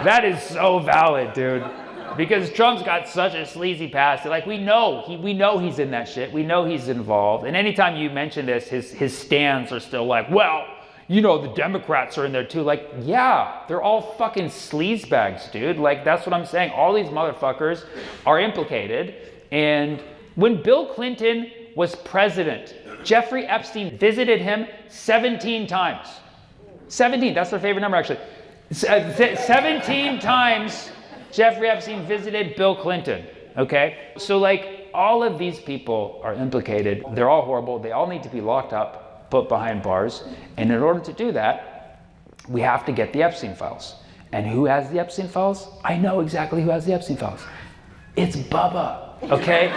Speaker 1: That is so valid, dude. Because Trump's got such a sleazy past. We know he's in that shit. We know he's involved. And anytime you mention this, his stands are still the Democrats are in there too. Yeah, they're all fucking sleazebags, dude. That's what I'm saying. All these motherfuckers are implicated. And when Bill Clinton was president, Jeffrey Epstein visited him 17 times. 17, that's their favorite number actually. 17 times Jeffrey Epstein visited Bill Clinton, okay? So all of these people are implicated. They're all horrible. They all need to be locked up, put behind bars. And in order to do that, we have to get the Epstein files. And who has the Epstein files? I know exactly who has the Epstein files. It's Bubba, okay?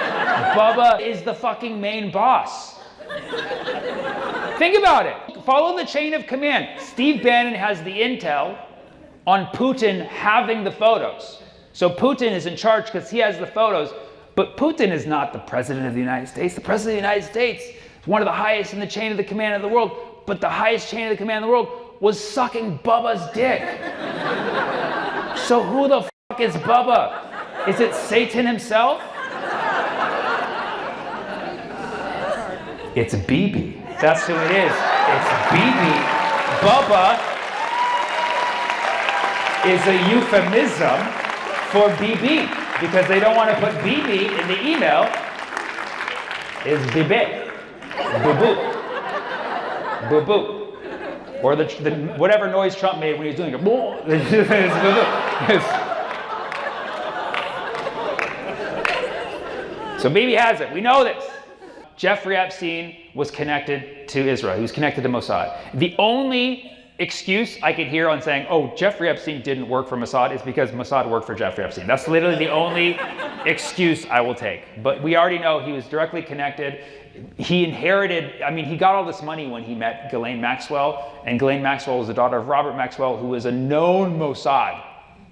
Speaker 1: Bubba is the fucking main boss. Think about it. Follow the chain of command. Steve Bannon has the intel on Putin having the photos. So Putin is in charge because he has the photos, but Putin is not the president of the United States. The president of the United States is one of the highest in the chain of the command of the world, but the highest chain of the command of the world was sucking Bubba's dick. So who the fuck is Bubba? Is it Satan himself? It's BB. That's who it is. It's BB. Bubba is a euphemism for BB, because they don't want to put BB in the email. Is BB. Boo-boo. Boo-boo. Or the whatever noise Trump made when he was doing it. So BB has it. We know this. Jeffrey Epstein was connected to Israel. He was connected to Mossad. The only excuse I could hear on saying, oh, Jeffrey Epstein didn't work for Mossad is because Mossad worked for Jeffrey Epstein. That's literally the only excuse I will take. But we already know he was directly connected. He inherited, I mean, he got all this money when he met Ghislaine Maxwell, and Ghislaine Maxwell was the daughter of Robert Maxwell, who was a known Mossad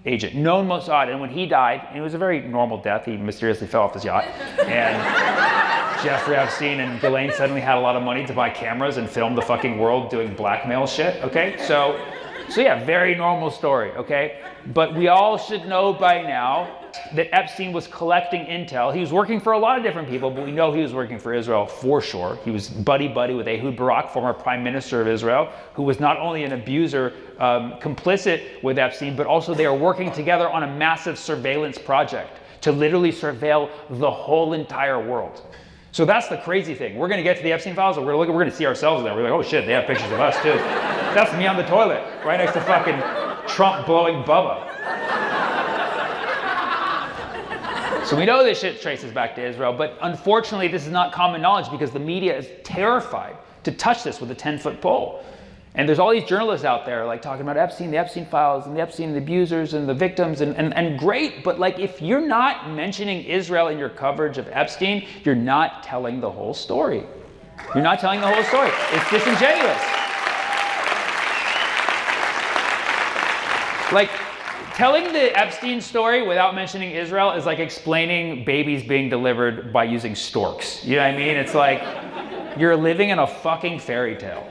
Speaker 1: agent, known Mossad. And when he died, and it was a very normal death, he mysteriously fell off his yacht, and Jeffrey Epstein and Ghislaine suddenly had a lot of money to buy cameras and film the fucking world doing blackmail shit, okay? So yeah, very normal story, okay? But we all should know by now that Epstein was collecting intel. He was working for a lot of different people, but we know he was working for Israel for sure. He was buddy-buddy with Ehud Barak, former prime minister of Israel, who was not only an abuser, complicit with Epstein, but also they are working together on a massive surveillance project to literally surveil the whole entire world. So that's the crazy thing. We're going to get to the Epstein files, and we're going to see ourselves there. We're like, oh shit, they have pictures of us too. That's me on the toilet, right next to fucking Trump blowing Bubba. So we know this shit traces back to Israel, but unfortunately this is not common knowledge because the media is terrified to touch this with a 10-foot pole. And there's all these journalists out there like talking about Epstein, the Epstein files, and the Epstein, the abusers, and the victims, and great, but like if you're not mentioning Israel in your coverage of Epstein, you're not telling the whole story. You're not telling the whole story. It's disingenuous. Like, telling the Epstein story without mentioning Israel is like explaining babies being delivered by using storks. You know what I mean? It's like you're living in a fucking fairy tale.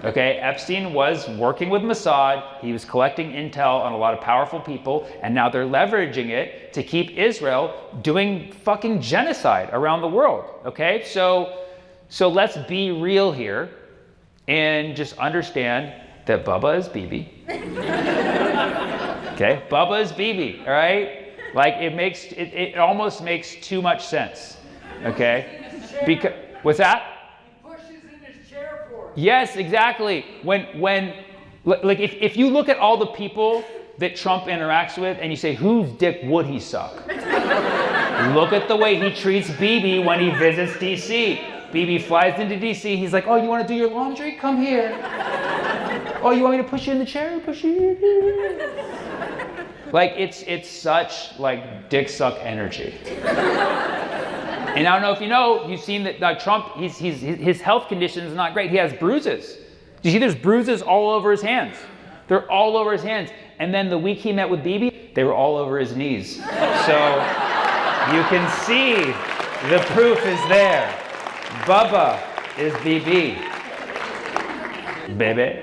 Speaker 1: Okay? Epstein was working with Mossad. He was collecting intel on a lot of powerful people, and now they're leveraging it to keep Israel doing fucking genocide around the world. Okay? So let's be real here and just understand that Bubba is Bibi. Okay, Bubba is Bibi, all right? Like it almost makes too much sense, okay? Because what's that?
Speaker 10: He pushes in his chair for it.
Speaker 1: Yes, exactly. Like if you look at all the people that Trump interacts with and you say, whose dick would he suck? Look at the way he treats Bibi when he visits DC. Bibi flies into DC. He's like, oh, you want to do your laundry? Come here. Oh, you want me to push you in the chair? Push you. Like it's such like dick suck energy. And I don't know if you know, you've seen that like Trump, his health condition is not great. He has bruises. Do you see there's bruises all over his hands? They're all over his hands. And then the week he met with Bibi, they were all over his knees. So you can see the proof is there. Bubba is Bibi. Baby.